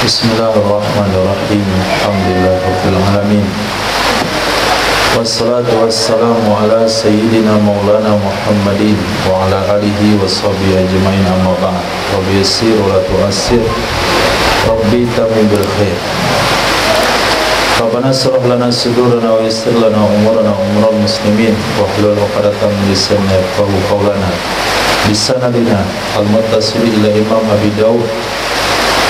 Bismillahirrahmanirrahim. Alhamdulillahirabbil alamin. Wassalatu wassalamu ala sayyidina maulana Muhammadin wa ala alihi washabihi ajmain, amma ba'd. Rabbi yassir wa la tu'assir, Rabbi tamim bil khair. Rabbana shrah lana sudurana wa yassir lana umurana wa umural muslimin wa hlul 'uqdatam min lisani yafqahu qawlana. Bisanadina al-muttasil ila Imam Abi Daud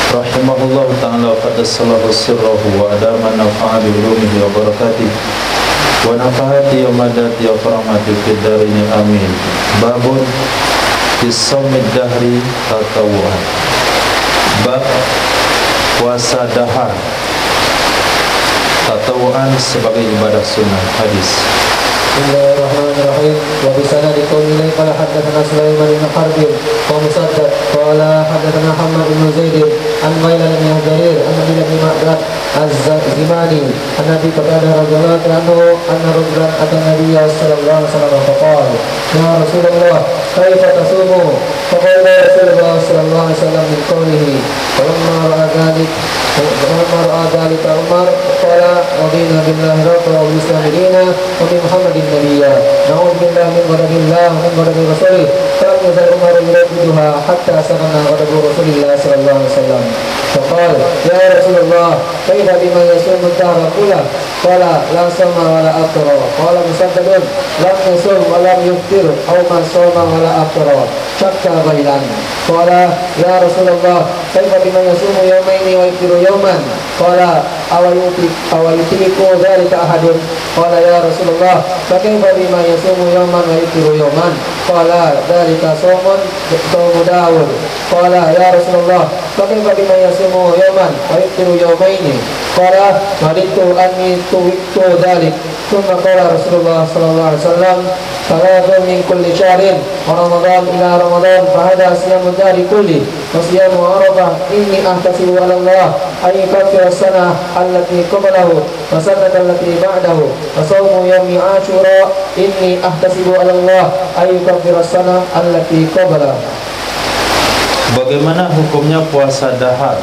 rahimahullah ta'ala, qaddasallahu sirrahu wa adama nafa'a bi ulumihi wa barakatihi wa nafa'ati wa madati wa karamati fid darini amin. Babun bisawmid dahri tatawu'an. Bab puasa dahar tatawu'an sebagai ibadah sunnah. Hadis. Bismillahirrahmanirrahim. Wa bisanadi qawli qala haddatsana Sulaiman bin Harb wa Musaddad qala haddatsana Hammad bin Zaid an Ghailan bin Jarir an Abi bin Ma'bad az-Zimani an Abi Qatadah radhiyallahu anhu anna rajulan ata Nabiy sallallahu alaihi wasallam faqala ya Rasulullah kaifa tasumu faqala Rasulullah sallallahu alaihi wasallam min qawlihi falamma ra'a dhalika Umar qala radina billahi rabban wa bil islam dinan wa bi Muhammadin nabiyya na'udzu billahi min ghadabillah wa min ghadabi rasulih falam yazal Umar yuraddiduha hatta sanana ghadabu Rasulillah sallallahu alaihi wasallam faqala ya Rasulullah kaifa bima yasumu ad-dahra kullah qala la sama wa la afṭara qala Musaddad lam yasum wa lam yufṭir aw ma sama wa la afṭara syakka Ghailan qala ya Rasulullah kaifa bima yasumu yawmaini wa yufṭiru yawman qala awayutiku dhalika ahadun qala ya Rasulullah fakaifa bima yasumu yawman wa yufṭiru yawman qala dhalika shawmun Daud qala ya Rasulullah fakaifa bima yasumu yawman wa yufṭiru yawmaini qala waditu anni tuwiktu dhalik thumma qala Rasulullah sallallahu alaihi wasallam salatun min kulli syahrin wa Ramadan ila Ramadan fa hadha siyamu dahri kulli wa siyamu Arafah inni ahtasibu 'ala Allah ay yukaffira as-sanah allati qablahu wa sanata allati ba'dahu wa sawmu yawmi Ashura inni ahtasibu 'ala Allah ay yukaffira as-sanah allati qablahu. Bagaimana hukumnya puasa dahar?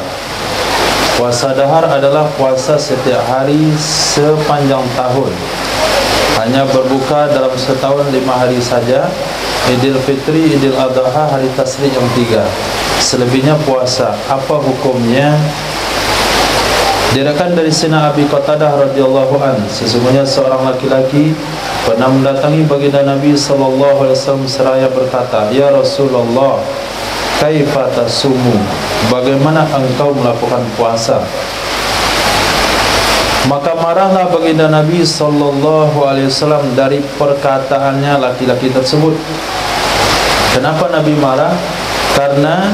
Puasa dahar adalah puasa setiap hari sepanjang tahun, hanya berbuka dalam setahun 5 hari saja, Idul Fitri, Idul Adha, hari Tasyrik yang 3. Selebihnya puasa. Apa hukumnya? Diriwayatkan dari Sayyidina Abi Qatadah radhiyallahu an, sesungguhnya seorang laki-laki pernah mendatangi baginda Nabi sallallahu alaihi wasallam seraya berkata, ya Rasulullah, kaifa tasumu, bagaimana engkau melakukan puasa? Maka marahlah baginda Nabi sallallahu alaihi wasallam dari perkataannya laki-laki tersebut. Kenapa Nabi marah? Karena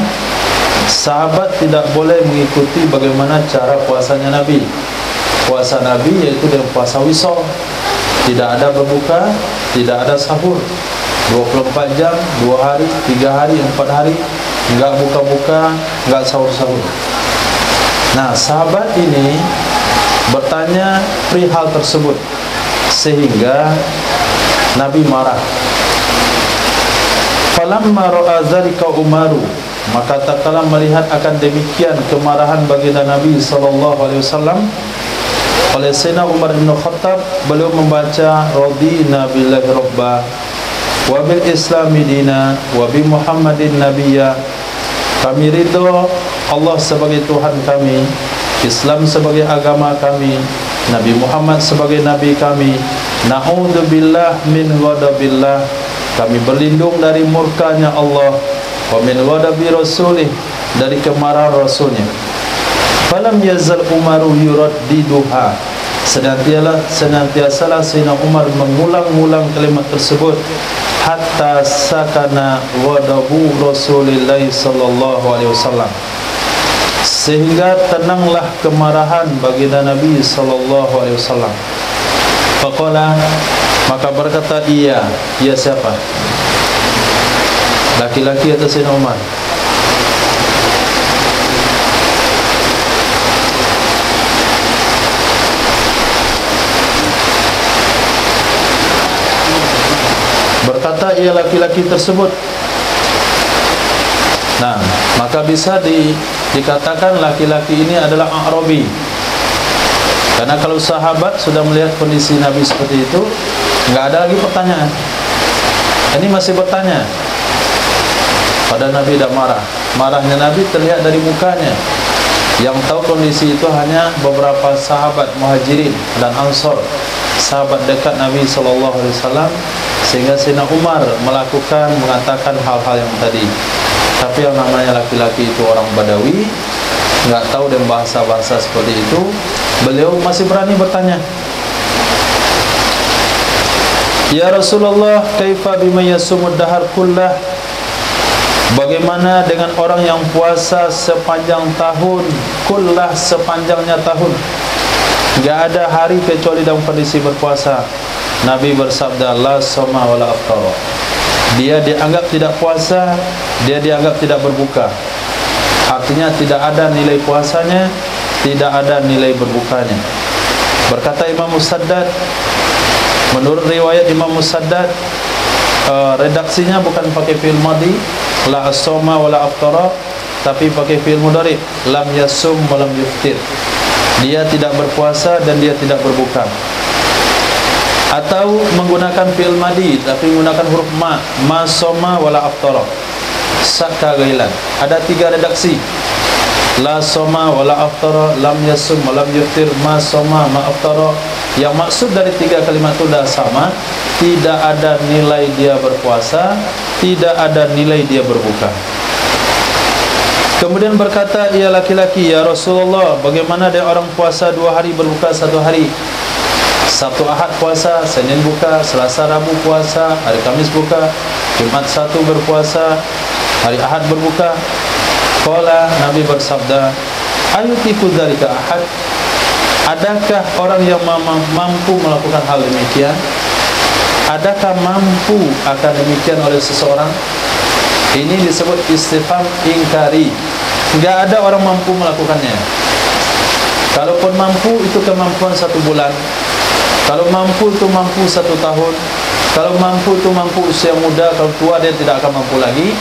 sahabat tidak boleh mengikuti bagaimana cara puasanya Nabi. Puasa Nabi yaitu dengan puasa wisol, tidak ada berbuka, tidak ada sahur, 24 jam, 2 hari, 3 hari, 4 hari, enggak buka-buka, enggak sahur-sahur. Nah, sahabat ini bertanya perihal tersebut sehingga Nabi marah. Falamma ra'a dzalika Umaru, maka tatkala melihat akan demikian kemarahan baginda Nabi sallallahu alaihi wasallam oleh Sayyidina Umar bin Khattab, beliau membaca radina billahi rabba wa bil islami dina wa bi Muhammadin nabiyya. Kami ridho Allah sebagai Tuhan kami, Islam sebagai agama kami, Nabi Muhammad sebagai nabi kami. Na'udzubillah min ghadabillah, kami berlindung dari murkanya Allah, wa min ghadabi rasulih, dari kemarahan rasulnya. Falam yazal Umaru yuraddiduha, senantiasalah Sayyidina Umar mengulang-ulang kalimat tersebut hatta sakana ghadabu Rasulillah sallallahu alaihi wasallam, sehingga tenanglah kemarahan baginda Nabi sallallahu alaihi wasallam. Faqala, maka berkata ia siapa? Laki-laki atau Sayyidina Umar? Berkata ia laki-laki tersebut. Nah, maka bisa dikatakan laki-laki ini adalah A'rabi. Karena kalau sahabat sudah melihat kondisi Nabi seperti itu, enggak ada lagi pertanyaan. Ini masih bertanya. Pada Nabi tidak marah. Marahnya Nabi terlihat dari mukanya. Yang tahu kondisi itu hanya beberapa sahabat Muhajirin dan Ansor, sahabat dekat Nabi SAW, sehingga Sayyidina Umar mengatakan hal-hal yang tadi. Tapi yang namanya laki-laki itu orang Badawi, enggak tahu dan bahasa-bahasa seperti itu, beliau masih berani bertanya. Ya Rasulullah, kaifa bima yasumud dahar kullah? Bagaimana dengan orang yang puasa sepanjang tahun, kullah, sepanjangnya tahun, enggak ada hari kecuali dalam kondisi berpuasa? Nabi bersabda, la soma wala aftara. Dia dianggap tidak puasa, dia dianggap tidak berbuka. Artinya tidak ada nilai puasanya, tidak ada nilai berbukanya. Berkata Imam Musaddad, menurut riwayat Imam Musaddad, redaksinya bukan pakai fi'il madhi, la as-soma wa la aftara, tapi pakai fi'il mudhari, lam yasum wa lam yuftir. Dia tidak berpuasa dan dia tidak berbuka. Atau menggunakan fi'il madhi tapi menggunakan huruf ma soma wa la aftara, sakka gailan. Ada 3 redaksi, la soma wa la aftara, lam yasum wa lam yuftir, ma soma ma aftara. Yang maksud dari 3 kalimat itu dah sama. Tidak ada nilai dia berpuasa, tidak ada nilai dia berbuka. Kemudian berkata ia laki-laki, ya Rasulullah, bagaimana dia orang puasa 2 hari berbuka 1 hari? Sabtu Ahad puasa, Senin buka, Selasa Rabu puasa, hari Kamis buka, Jumat Sabtu berpuasa, hari Ahad berbuka. Qala, Nabi bersabda, ayutiku dzalika ahad? Adakah orang yang mampu melakukan hal demikian? Adakah mampu akan demikian oleh seseorang? Ini disebut istifham ingkari. Enggak ada orang mampu melakukannya. Kalaupun mampu, itu kemampuan 1 bulan. Kalau mampu itu mampu 1 tahun. Kalau mampu itu mampu usia muda. Kalau tua dia tidak akan mampu lagi.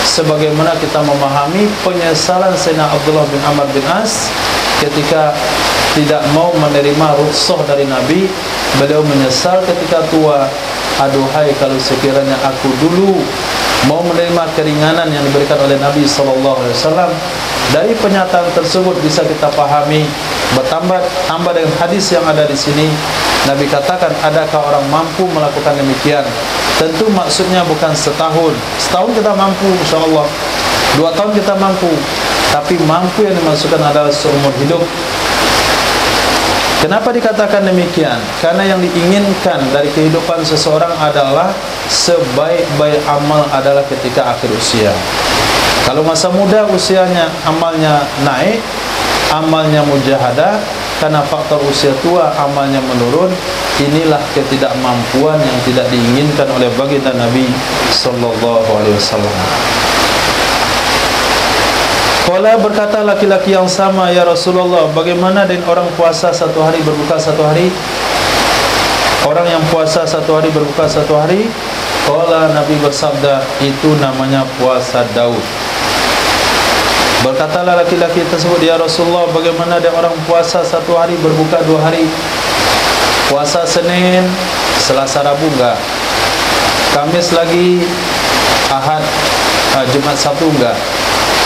Sebagaimana kita memahami penyesalan Sayyidina Abdullah bin Amr bin As ketika tidak mau menerima rukhsah dari Nabi. Beliau menyesal ketika tua. Aduhai, kalau sekiranya aku dulu mau menerima keringanan yang diberikan oleh Nabi SAW. Dari pernyataan tersebut bisa kita pahami, tambah dengan hadis yang ada di sini. Nabi katakan, adakah orang mampu melakukan demikian? Tentu maksudnya bukan setahun. Setahun kita mampu, insyaAllah. 2 tahun kita mampu. Tapi mampu yang dimaksudkan adalah seumur hidup. Kenapa dikatakan demikian? Karena yang diinginkan dari kehidupan seseorang adalah sebaik-baik amal adalah ketika akhir usia. Kalau masa muda usianya amalnya naik, amalnya mujahadah. Karena faktor usia tua amalnya menurun. Inilah ketidakmampuan yang tidak diinginkan oleh baginda Nabi sallallahu alaihi wasallam. Qala, berkata laki-laki yang sama, ya Rasulullah, bagaimana dengan orang puasa 1 hari berbuka 1 hari? Orang yang puasa 1 hari berbuka 1 hari? Qala, Nabi bersabda, itu namanya puasa Daud. Berkatalah laki-laki tersebut, ya Rasulullah, bagaimana dengan orang puasa 1 hari berbuka 2 hari? Puasa Senin, Selasa, Rabu enggak, Kamis lagi, Ahad, Jumat, Sabtu enggak,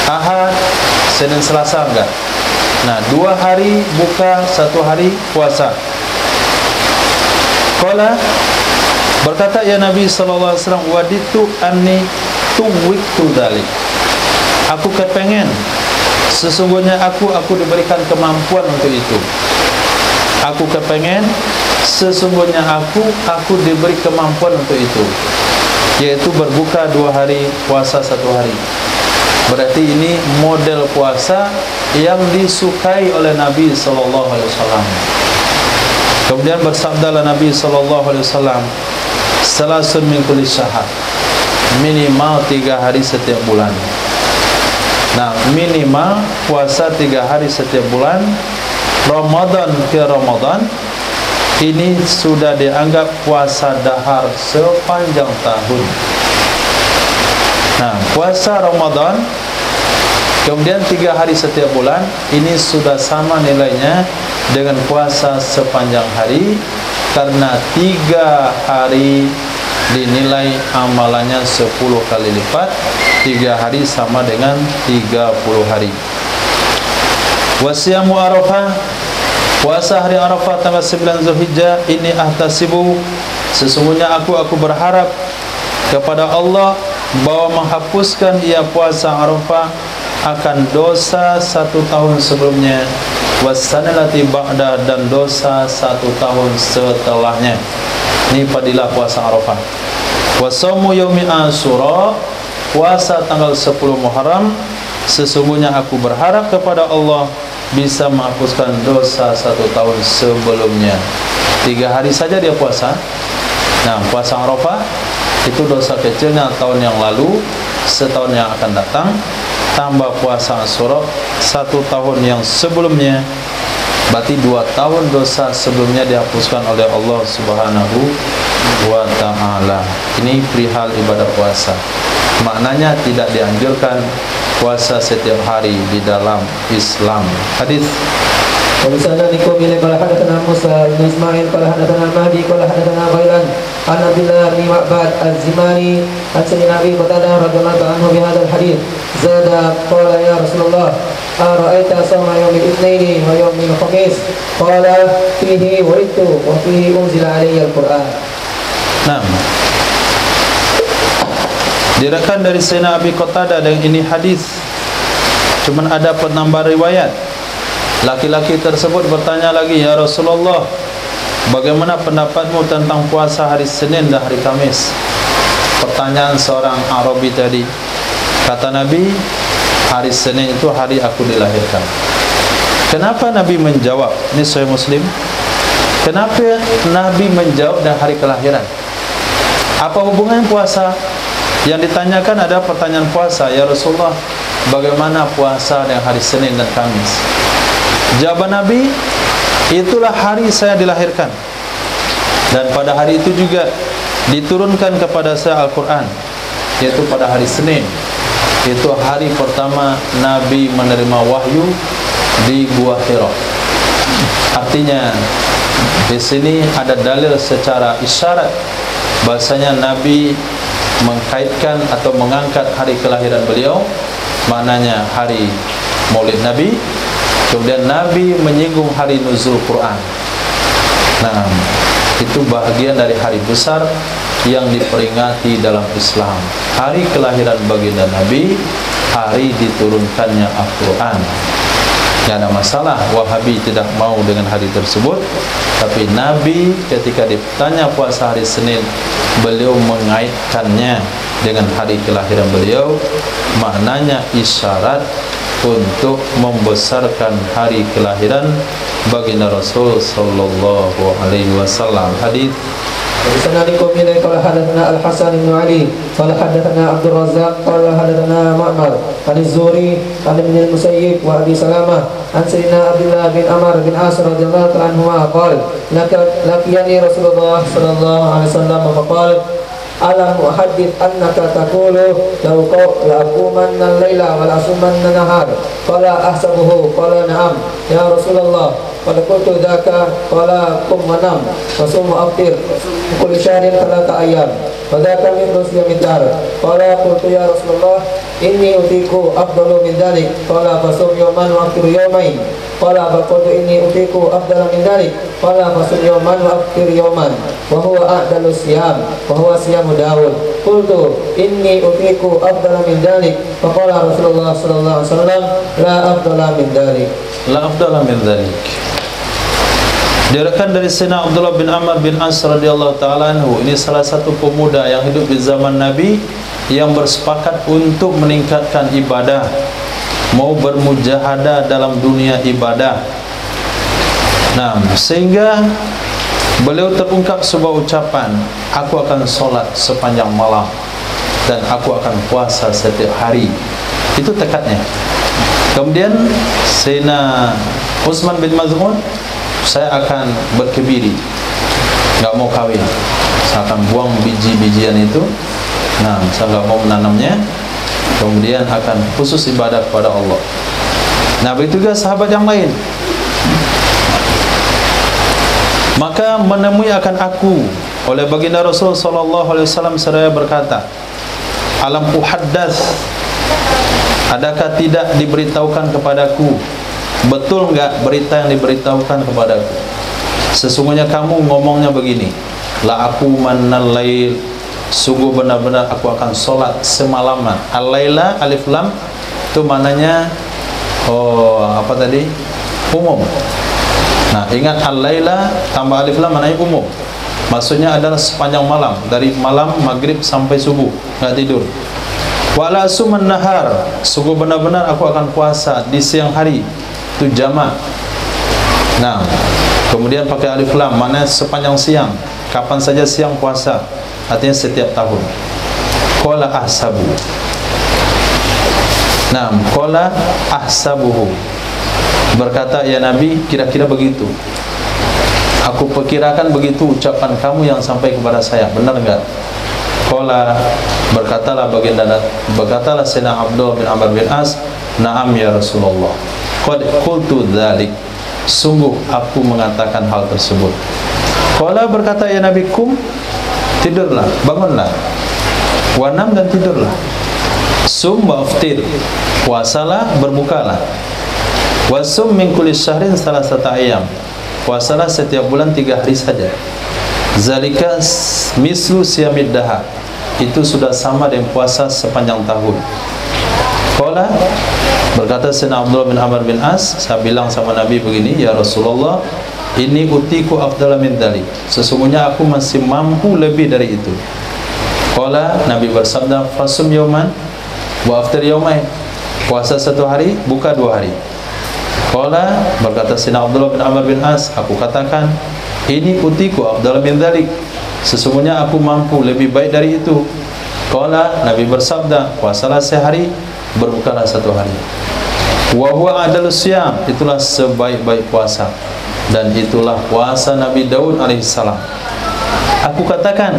Ahad, Senin, Selasa enggak. Nah, 2 hari buka, 1 hari puasa. Qala, berkata ya Nabi sallallahu alaihi wasallam, waditu anni tuwiktu dzalik. Aku kepengen, sesungguhnya aku diberikan kemampuan untuk itu. Aku kepengen, sesungguhnya aku diberi kemampuan untuk itu, yaitu berbuka 2 hari, puasa 1 hari. Berarti ini model puasa yang disukai oleh Nabi SAW. Kemudian bersabdalah Nabi SAW, salasun min kulli syahr, minimal 3 hari setiap bulan. Nah, minimal puasa 3 hari setiap bulan. Ramadan ke Ramadan, ini sudah dianggap puasa dahar sepanjang tahun. Nah, puasa Ramadan Kemudian 3 hari setiap bulan, ini sudah sama nilainya dengan puasa sepanjang hari, karena 3 hari dinilai amalannya 10 kali lipat. 3 hari sama dengan 30 hari. Wasiyamu Arafah, puasa hari Arafah tanggal 9 Zulhijjah, ini ahtasibu, sesungguhnya aku berharap kepada Allah bahwa menghapuskan ia puasa Arafah akan dosa 1 tahun sebelumnya, wasanalati ba'da, dan dosa 1 tahun setelahnya. Ini fadilah puasa Arafah. Wasaumu yaumi Asyura, puasa tanggal 10 Muharram, sesungguhnya aku berharap kepada Allah bisa menghapuskan dosa 1 tahun sebelumnya. 3 hari saja dia puasa. Nah, puasa Arafah itu dosa kecilnya tahun yang lalu, setahun yang akan datang, tambah puasa Asyura 1 tahun yang sebelumnya, berarti 2 tahun dosa sebelumnya dihapuskan oleh Allah Subhanahu wa ta'ala. Ini perihal ibadah puasa. Maknanya tidak dianjurkan puasa setiap hari di dalam Islam. Hadis وبسنة نكو بن قال حدثنا موسى بن إسماعيل قال حدثنا المهدي قال حدثنا غيلان عن عبد الله بن معبد الزماني عن سيدنا أبي قتادة رضي الله عنه بهذا الحديث زاد قال يا رسول الله أرأيت صوم يوم الاثنين ويوم الخميس قال فيه ولدت وفيه أنزل علي القرآن. Nah, direkan dari Sayyidina Abi Qatadah, dan ini hadis, cuman ada penambah riwayat. Laki-laki tersebut bertanya lagi, ya Rasulullah, bagaimana pendapatmu tentang puasa hari Senin dan hari Kamis? Pertanyaan seorang Arabi tadi. Kata Nabi, hari Senin itu hari aku dilahirkan. Kenapa Nabi menjawab? Ini Sahih Muslim. Kenapa Nabi menjawab dan hari kelahiran? Apa hubungannya puasa? Yang ditanyakan ada pertanyaan puasa, ya Rasulullah, bagaimana puasa dengan hari Senin dan Kamis? Jawaban Nabi, itulah hari saya dilahirkan, dan pada hari itu juga diturunkan kepada saya Al-Quran, yaitu pada hari Senin. Itu hari pertama Nabi menerima wahyu di Gua Hira. Artinya di sini ada dalil secara isyarat bahasanya Nabi mengkaitkan atau mengangkat hari kelahiran beliau, maknanya hari Maulid Nabi. Kemudian Nabi menyinggung hari nuzul Quran. Nah, itu bahagian dari hari besar yang diperingati dalam Islam. Hari kelahiran baginda Nabi, hari diturunkannya Al-Quran. Tidak ada masalah Wahabi tidak mau dengan hari tersebut, tapi Nabi ketika ditanya puasa hari Senin, beliau mengaitkannya dengan hari kelahiran beliau, maknanya isyarat untuk membesarkan hari kelahiran baginda Rasul sallallahu alaihi wasallam. Hadis Sanadikum ilai qala hadatsana Al-Hasan bin Ali qala hadatsana Abdul Razzaq qala hadatsana Ma'mar an Az-Zuhri an Ibn al-Musayyib wa Abi Salamah an Sayyidina Abdullah bin Amr bin As radhiyallahu anhuma qala laqiyani Rasulullah sallallahu alaihi wasallam faqala alam muhaddith annaka taqulu law aqumanna al-laila wa la asumanna nahar qala ahsabuhu qala na'am ya Rasulullah qala qultu dzaka qala qum wa nam wa sum aftir kulli shahrin 3 ayyam wa dzaka mithlu siyamid dahr qala qultu ya Rasulullah inni utiku afdalu min dhalik qala fasum yawman wa aftir yawmain qala qultu inni utiku afdalu min dhalik qala fasum yawman wa aftir yawman wa huwa a'dalu siyam wa huwa siyam Daud. Qultu inni utiku afdala min dhalik. Faqala Rasulullah sallallahu alaihi wasallam la afdala min dhalik. La afdala min dhalik. Diriwayatkan dari Sayyidina Abdullah bin Amr bin As radhiyallahu taala anhu, ini salah satu pemuda yang hidup di zaman Nabi yang bersepakat untuk meningkatkan ibadah, mau bermujahadah dalam dunia ibadah. Nah, sehingga beliau terungkap sebuah ucapan, aku akan sholat sepanjang malam dan aku akan puasa setiap hari. Itu tekadnya. Kemudian Sayyidina Utsman bin Maz'un, saya akan berkebiri, nggak mau kawin, saya akan buang biji-bijian itu. Nah, saya nggak mau menanamnya. kemudian akan khusus ibadah kepada Allah. Nah, begitu juga sahabat yang lain. Maka menemui akan aku oleh baginda Rasul sallallahu alaihi wasallam seraya berkata, alam uhaddath, adakah tidak diberitahukan kepadaku? Betul enggak berita yang diberitahukan kepadaku? Sesungguhnya kamu ngomongnya begini, la aku manal lail, sungguh benar-benar aku akan solat semalaman. Al-laila alif lam itu maknanya apa tadi? Umum. Nah, ingat al-laila tambah alif lam maknanya umum. Maksudnya adalah sepanjang malam, dari malam maghrib sampai subuh, enggak tidur. Wala suman nahar, sungguh benar-benar aku akan puasa di siang hari, itu jamak. Nah, kemudian pakai alif lam, mana sepanjang siang, kapan saja siang puasa, artinya setiap tahun. Qala ahsabu. Nah, qala ahsabuhu, berkata, ya Nabi, kira-kira begitu. Aku perkirakan begitu ucapan kamu yang sampai kepada saya, benar enggak? Qala, berkatalah Sayyidina Abdullah bin Amr bin As, na'am ya Rasulullah, qad qultu dzalik, sungguh aku mengatakan hal tersebut. Qala, berkata ya Nabi, kum, tidurlah, bangunlah, wanam, dan tidurlah, sum wa aftir, puasalah, berbukalah, wasum min kulli syahrin salasata ayyam, puasalah setiap bulan 3 hari saja. Zalika mislu siyamid dahar, itu sudah sama dengan puasa sepanjang tahun. Qala, berkata Sayyidina Abdullah bin Amr bin As, saya bilang sama Nabi begini, ya Rasulullah, ini utiku afdala min dzalik, sesungguhnya aku masih mampu lebih dari itu. Qala, Nabi bersabda, fasum yauman wa aftir yaumain, puasa 1 hari, buka 2 hari. Qala, berkata Sayyidina Abdullah bin Amr bin As, aku katakan, ini utiku afdala min dzalik, sesungguhnya aku mampu lebih baik dari itu. Qala, Nabi bersabda, puasalah sehari, berbukalah 1 hari. Wa huwa adalus siyam, itulah sebaik-baik puasa, dan itulah puasa Nabi Daud alaihissalam. Aku katakan,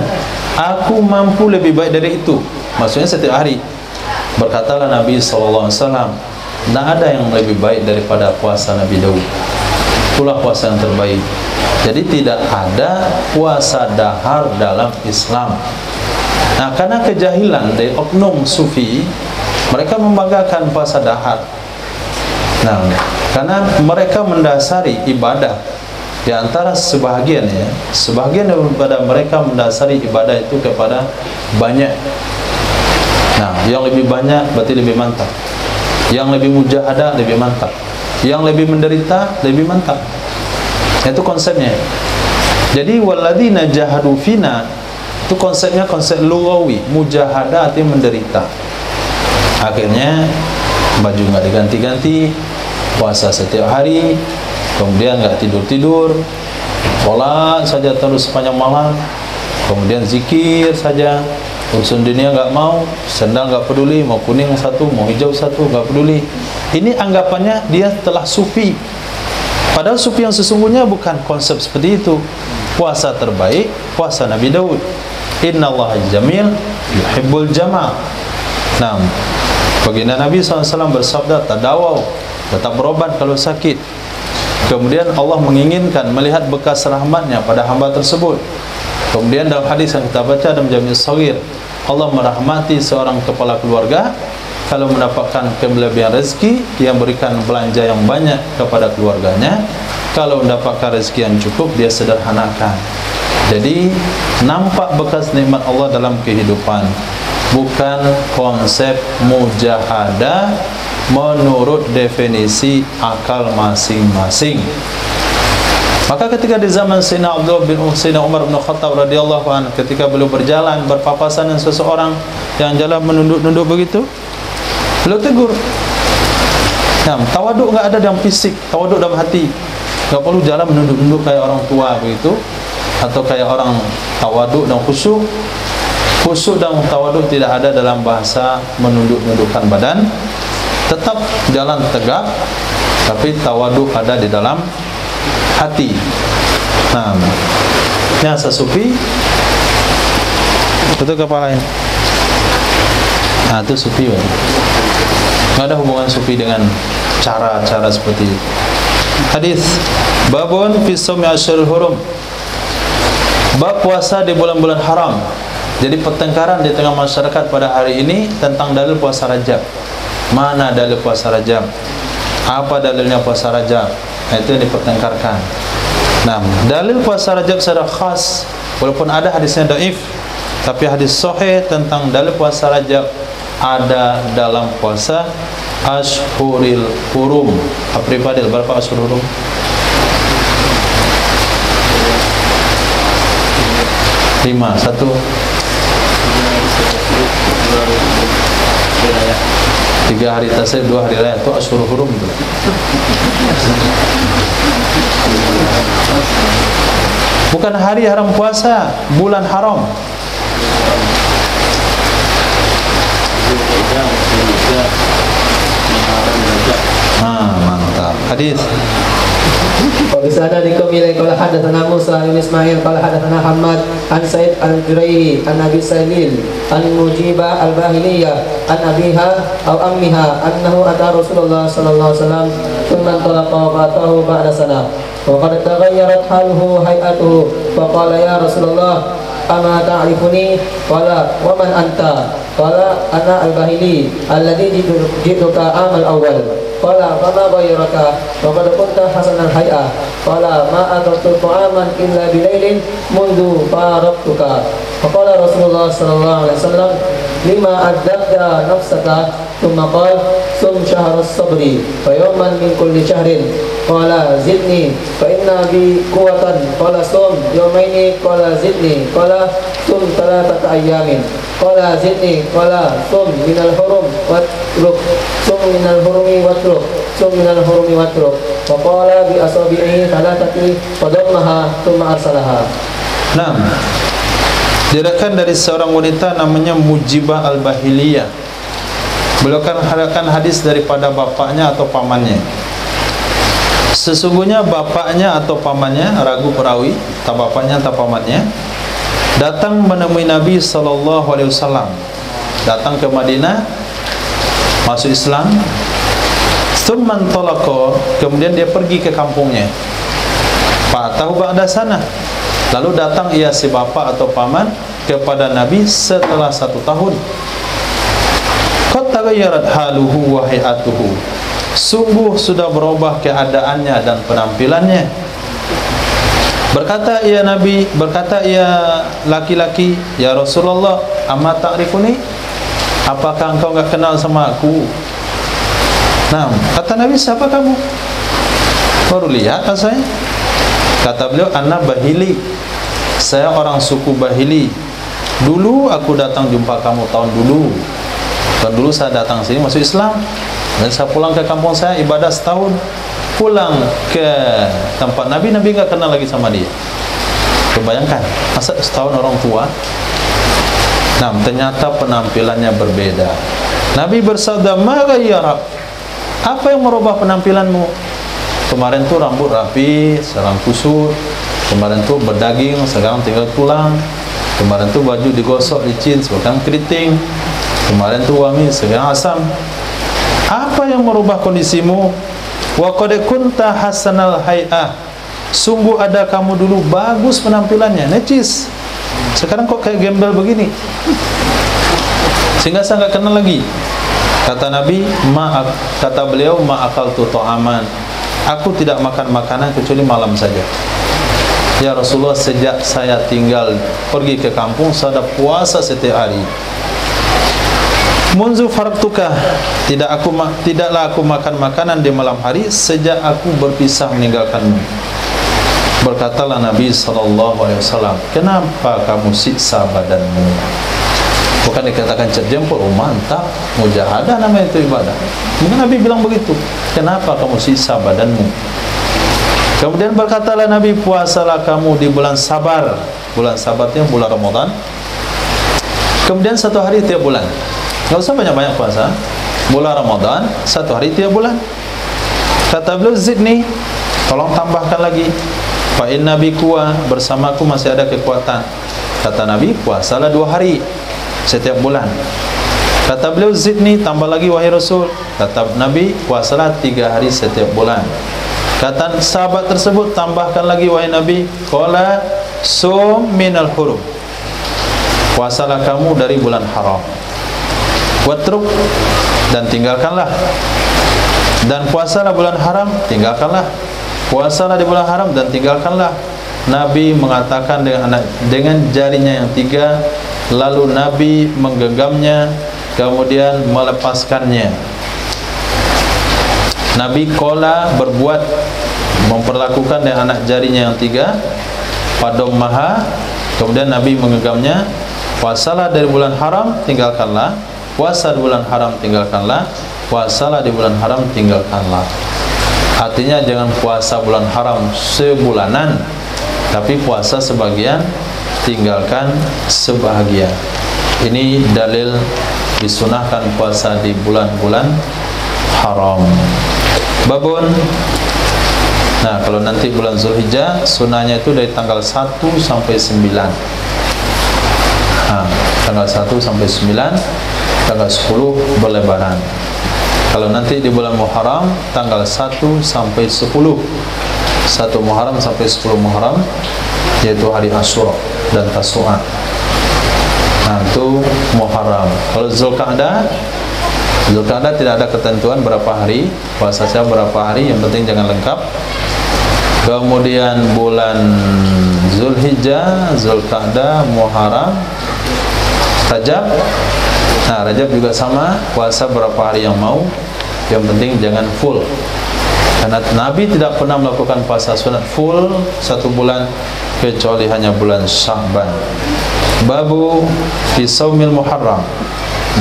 aku mampu lebih baik dari itu, maksudnya setiap hari. Berkatalah Nabi sallallahu alaihi wasallam, tidak ada yang lebih baik daripada puasa Nabi Daud, itulah puasa yang terbaik. Jadi tidak ada puasa dahar dalam Islam. Nah, karena kejahilan dari oknum sufi, mereka membanggakan puasa dahar. Nah, karena mereka mendasari ibadah, di antara sebahagian daripada mereka mendasari ibadah itu kepada banyak. Nah, yang lebih banyak berarti lebih mantap, yang lebih mujahadah lebih mantap, yang lebih menderita lebih mantap. Itu konsepnya. Jadi walladzina jahadu fina, itu konsepnya konsep lughawi, mujahadah artinya menderita. Akhirnya baju enggak diganti-ganti, puasa setiap hari, kemudian enggak tidur-tidur, sholat saja terus sepanjang malam, kemudian zikir saja, urusan dunia enggak mau, sendal enggak peduli, mau kuning satu, mau hijau satu, enggak peduli. Ini anggapannya dia telah sufi. Padahal sufi yang sesungguhnya bukan konsep seperti itu. Puasa terbaik, puasa Nabi Daud. Innallaha jamil yuhibbul jamal. Nah, baginda Nabi SAW bersabda, tadawau, tetap berobat kalau sakit. Kemudian Allah menginginkan melihat bekas rahmatnya pada hamba tersebut. Kemudian dalam hadis yang kita baca dalam Jami' Shaghir, Allah merahmati seorang kepala keluarga kalau mendapatkan kelebihan rezeki, dia berikan belanja yang banyak kepada keluarganya. Kalau mendapatkan rezeki yang cukup, dia sederhanakan. Jadi nampak bekas nikmat Allah dalam kehidupan, bukan konsep mujahadah menurut definisi akal masing-masing. Maka ketika di zaman Sayyidina Umar bin Khattab radhiyallahu anhu, ketika beliau berjalan berpapasan dengan seseorang yang jalan menunduk-nunduk begitu, beliau tegur. Nah, tawaduk enggak ada dalam fisik, tawaduk dalam hati. Enggak perlu jalan menunduk-nunduk kayak orang tua begitu, atau kayak orang tawaduk dan khusyuk. Khusyuk dan tawaduk tidak ada dalam bahasa menunduk-nundukkan badan. Tetap jalan tegak, tapi tawaduk ada di dalam hati. Nah, yang sesufi tutup kepala ini. Nah, itu sufi kan? Nggak ada hubungan sufi dengan cara-cara seperti itu. Hadis babun fi shaumi asyhurul hurum. Bab puasa di bulan-bulan haram. Jadi pertengkaran di tengah masyarakat pada hari ini tentang dalil puasa Rajab. Mana dalil puasa Rajab? Apa dalilnya puasa Rajab? Nah, itu yang dipertengkarkan. Nah, dalil puasa Rajab secara khas, walaupun ada hadisnya dhaif, tapi hadis sahih tentang dalil puasa Rajab ada dalam puasa Ashhuril Hurum. Apa Fadil, berapa Ashhurul Hurum? 5, 1 3 hari tasrik, 2 hari raya, itu Ashhurul Hurum itu. Bukan hari haram puasa, bulan haram. Mantap. Hadis. Wabisana dikumilai qala hadatsana Musa bin Ismail qala hadatsana Hammad an Sa'id al-Jurayri an Abi Salil an Mujibah al-Bahiliyah an abiha aw ammiha annahu ata Rasulullah sallallahu alaihi wasallam thumma talaqa fatahu ba'da sana wa qad taghayyarat haluhu hay'atuhu fa qala ya Rasulullah ama ta'rifuni qala wa man anta qala ana al-Bahili alladhi jituka amal awal qala fama ghayraka wa qad kunta hasanal hay'ah qala ma akaltu ta'aman illa bilailin mundu faraqtuka faqala Rasulullah sallallahu alaihi wasallam lima addabta nafsaka thumma qala sum syahras sabri fa yawman min kulli syahrin qala zidni fa inna bi quwwatan qala sum yawmaini qala zidni qala sum thalathata ayyamin qala zidni qala sum minal hurum watruk sum minal hurumi watruk sum minal hurumi watruk wa qala bi asabi'i thalathati fadammaha thumma arsalaha. Nah, diriwayatkan dari seorang wanita namanya Mujibah al-Bahiliyah. Beliau kan mengharapkan hadis daripada bapaknya atau pamannya. Sesungguhnya bapaknya atau pamannya, ragu perawi, tak bapaknya tak pamannya, datang menemui Nabi SAW. Datang ke Madinah, masuk Islam. Tsumman talaqa, kemudian dia pergi ke kampungnya. Fatahu ba'da sana. Lalu datang ia si bapa atau paman kepada Nabi setelah 1 tahun. Qad taghayyarat haluhu wa hay'atuhu. Sungguh sudah berubah keadaannya dan penampilannya. Berkata ia Nabi, berkata ia laki-laki, ya Rasulullah, amma ta'rifuni? Apakah engkau enggak kenal sama aku? Nah, kata Nabi, siapa kamu? Baru lihat kan saya. Kata beliau, ana Bahili. Saya orang suku Bahili. Dulu aku datang jumpa kamu tahun dulu. Tahun dulu saya datang sini masuk Islam. Dan saya pulang ke kampung saya ibadah setahun. Pulang ke tempat Nabi, Nabi enggak kenal lagi sama dia. Bayangkan, masa setahun orang tua. Nah, ternyata penampilannya berbeda. Nabi bersabda, "Ma ghayyara?" Apa yang merubah penampilanmu? Kemarin tuh rambut rapi, sekarang kusut. Kemarin tuh berdaging, sekarang tinggal tulang. Kemarin tuh baju digosok, licin, sekarang keriting. Kemarin tuh wangi, sekarang asam. Apa yang merubah kondisimu? Wa qad kunta hasanal hay'ah. Sungguh ada kamu dulu bagus penampilannya, necis. Sekarang kok kayak gembel begini? Sehingga saya enggak kenal lagi. Kata Nabi, kata beliau, ma'akaltu ta'aman. Aku tidak makan makanan kecuali malam saja. Ya Rasulullah, sejak saya tinggal pergi ke kampung, saya ada puasa setiap hari. Munzu farqtuka, tidaklah aku makan makanan di malam hari sejak aku berpisah meninggalkanmu. Berkatalah Nabi SAW, kenapa kamu siksa badanmu? Bukan dikatakan cat jempol, oh mantap, mujahadah namanya itu ibadah. Mungkin Nabi bilang begitu, kenapa kamu siksa badanmu? Kemudian berkatalah Nabi, puasalah kamu di bulan Sabar. Bulan Sabar itu bulan Ramadan. Kemudian 1 hari tiap bulan. Enggak usah banyak-banyak puasa. Bulan Ramadan 1 hari tiap bulan. Kata beliau, zidni, tolong tambahkan lagi. Fa inna bi quwwah, bersamaku masih ada kekuatan. Kata Nabi, puasalah 2 hari setiap bulan. Kata beliau, zidni, tambah lagi wahai Rasul. Kata Nabi, puasalah 3 hari setiap bulan. Kata sahabat tersebut, tambahkan lagi wahai Nabi. Qala sum minal hurum, puasalah kamu dari bulan haram. Watruk, dan tinggalkanlah. Dan puasalah bulan haram, tinggalkanlah. Puasalah di bulan haram dan tinggalkanlah. Nabi mengatakan dengan jarinya yang 3, lalu Nabi menggenggamnya, kemudian melepaskannya. Nabi qala, berbuat, memperlakukan dengan anak jarinya yang 3, padom maha, kemudian Nabi menggenggamnya. Puasalah dari bulan haram, tinggalkanlah. Puasa di bulan haram, tinggalkanlah. Puasalah di bulan haram, tinggalkanlah. Artinya jangan puasa bulan haram sebulanan, tapi puasa sebagian, tinggalkan sebahagian. Ini dalil disunahkan puasa di bulan-bulan haram. Babun. Nah, kalau nanti bulan Zulhijjah, sunahnya itu dari tanggal 1 sampai 9. Tanggal 1 sampai 9, tanggal 10 berlebaran. Kalau nanti di bulan Muharram, tanggal 1 sampai 10. 1 Muharram sampai 10 Muharram, yaitu hari Asyura dan Tasu'a. Nah, itu Muharram. Kalau Zulqa'dah tidak ada ketentuan berapa hari, puasa saya berapa hari, yang penting jangan lengkap. Kemudian bulan Zulhijjah, Zulqa'dah, Muharram, Rajab. Nah, Rajab juga sama, puasa berapa hari yang mau, yang penting jangan full. Karena Nabi tidak pernah melakukan puasa sunat full 1 bulan, kecuali hanya bulan Sya'ban. Babu fi saumil Muharram,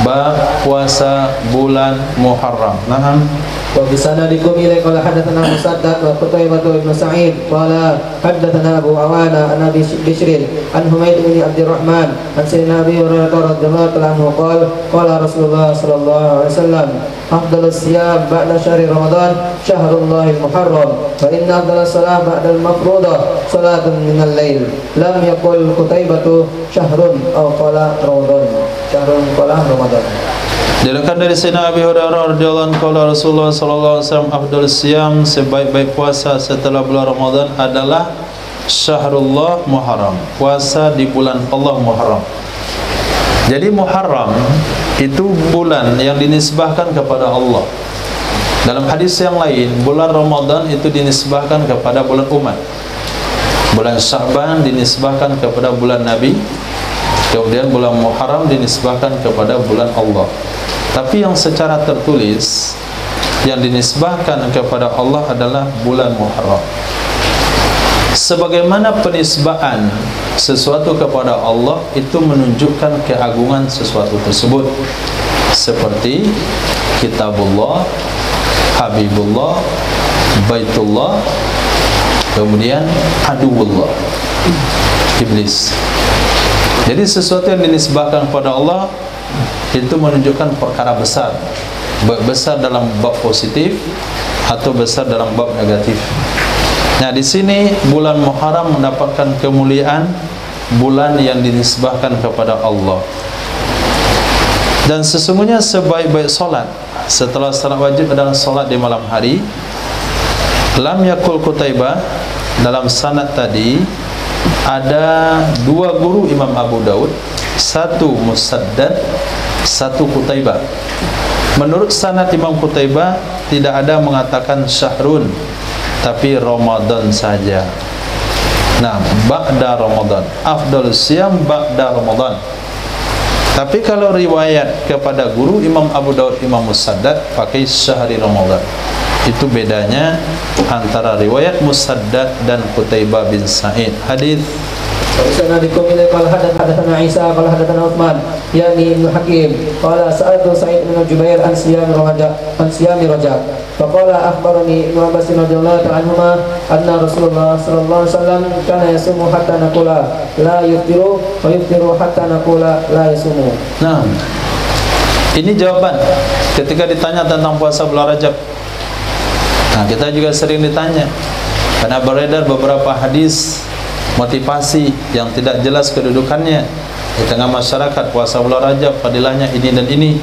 bab puasa bulan Muharram. Naam. Wa bi sanadikum ilai qala hadatsana Musaddad wa Qutaibah bin Sa'id qala hadatsana Abu Awana an Abi Bishr an Humayd bin Abdurrahman an Sayyidina Abi Hurairah radhiyallahu anhu qala qala Rasulullah sallallahu alaihi wasallam afdalus siyam ba'da syahri Ramadan syahrullahil muharram wa inna afdalas salat ba'dal mafruḍah salatun minal lail. Lam yaqul Qutaibah syahrun aw qala Ramadan. Syahrun qala Ramadan. Diriwayatkan dari Sayyidina Abi Hurairah radhiyallahu anhu, qala Rasulullah sallallahu alaihi wasallam, afdalus siyam, sebaik-baik puasa setelah bulan Ramadan adalah syahrullah Muharram, puasa di bulan Allah Muharram. Jadi Muharram itu bulan yang dinisbahkan kepada Allah. Dalam hadis yang lain, bulan Ramadan itu dinisbahkan kepada bulan umat. Bulan Sya'ban dinisbahkan kepada bulan Nabi. Kemudian bulan Muharram dinisbahkan kepada bulan Allah. Tapi yang secara tertulis yang dinisbahkan kepada Allah adalah bulan Muharram. Sebagaimana penisbahan sesuatu kepada Allah itu menunjukkan keagungan sesuatu tersebut, seperti Kitabullah, Habibullah, Baitullah, kemudian Aduwullah, Iblis. Jadi sesuatu yang dinisbahkan kepada Allah itu menunjukkan perkara besar, besar dalam bab positif atau besar dalam bab negatif. Nah, di sini bulan Muharram mendapatkan kemuliaan bulan yang dinisbahkan kepada Allah. Dan sesungguhnya sebaik-baik solat setelah salat wajib adalah solat di malam hari. Lam yakul Qutaibah, dalam sanad tadi ada 2 guru Imam Abu Daud, 1 Musaddad, 1 Qutaibah. Menurut sanad Imam Qutaibah tidak ada mengatakan syahrun, tapi Ramadan saja. Nah, ba'da Ramadan, afdalus siyam ba'da Ramadan. Tapi kalau riwayat kepada guru Imam Abu Daud, Imam Musaddad, pakai syahri Ramadan. Itu bedanya antara riwayat Musaddad dan Qutaibah bin Sa'id. Hadis Sanadikum ila qala hadatsana Isa qala hadatsana Utsman yani Ibnu Hakim qala sa'altu Sa'id bin Jubair an siyami Rajab faqala akhbarani Ibnu Abbas radhiyallahu anhuma anna Rasulullah sallallahu alaihi wasallam kana yasumu hatta naqula la yuftiru wa yuftiru hatta naqula la yasumu. Nah, ini jawaban ketika ditanya tentang puasa bulan Rajab. Nah, kita juga sering ditanya karena beredar beberapa hadis motivasi yang tidak jelas kedudukannya di tengah masyarakat. Puasa bulan Rajab fadilahnya ini dan ini.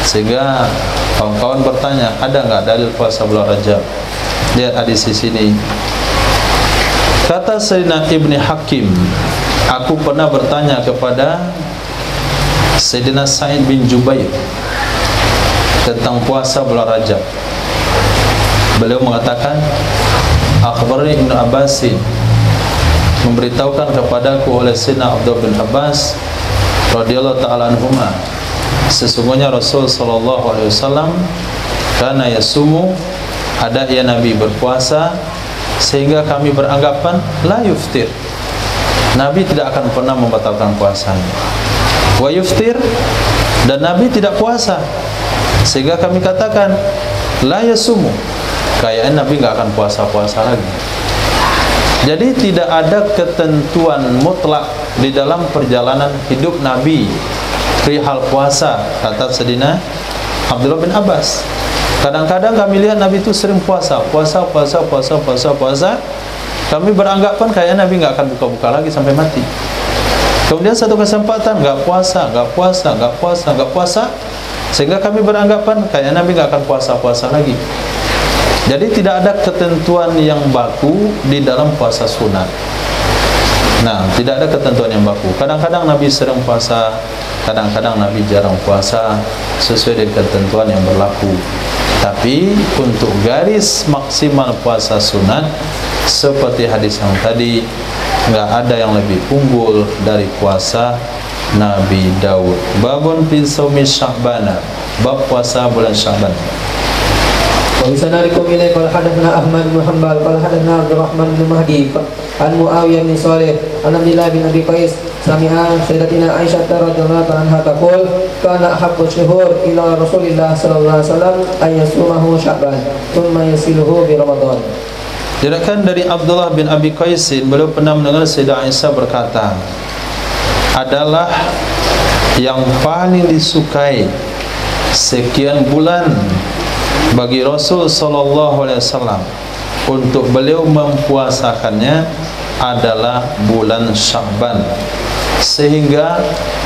Sehingga kawan-kawan bertanya, ada nggak dalil puasa bulan Rajab? Lihat hadis di sini. Kata Sayyidina Ibni Hakim, aku pernah bertanya kepada Sayyidina Sa'id bin Jubair tentang puasa bulan Rajab. Beliau mengatakan, akhbarani Ibnu Abbasin, memberitahukan kepadaku oleh Sayyidina Abdullah bin Abbas radhiyallahu ta'ala anhuma, sesungguhnya Rasul sallallahu alaihi wasallam kana yasumu, ada ya Nabi berpuasa, sehingga kami beranggapan la yuftir, Nabi tidak akan pernah membatalkan puasanya. Wa yuftir, dan Nabi tidak puasa, sehingga kami katakan la yasumu, kayaknya Nabi nggak akan puasa-puasa lagi. Jadi tidak ada ketentuan mutlak di dalam perjalanan hidup Nabi perihal puasa, kata Sayyidina Abdullah bin Abbas. Kadang-kadang kami lihat Nabi itu sering puasa. Kami beranggapan kayaknya Nabi nggak akan buka-buka lagi sampai mati. Kemudian satu kesempatan nggak puasa, sehingga kami beranggapan kayaknya Nabi nggak akan puasa lagi. Jadi tidak ada ketentuan yang baku di dalam puasa sunat. Nah, tidak ada ketentuan yang baku. Kadang-kadang Nabi sering puasa, kadang-kadang Nabi jarang puasa, sesuai dengan ketentuan yang berlaku. Tapi untuk garis maksimal puasa sunat, seperti hadis yang tadi, nggak ada yang lebih unggul dari puasa Nabi Daud. Babun fi shaumi Sya'ban, bab puasa bulan Sya'ban. وبسنادكم إليه قال حدثنا أحمد بن حنبل قال حدثنا عبد الرحمن بن مهدي عن معاوية بن صالح عن عبد الله بن أبي قيس سمع سيدتنا عائشة رضي الله عنها تقول كان أحب الشهور إلى رسول الله صلى الله عليه وسلم أن يصومه شعبان ثم يصله برمضان. Diriwayatkan dari Abdullah bin Abi Qaisin, beliau pernah mendengar Sayyidah Aisyah berkata, adalah yang paling disukai sekian bulan bagi Rasul sallallahu alaihi wasallam untuk beliau mempuasakannya adalah bulan Sya'ban, sehingga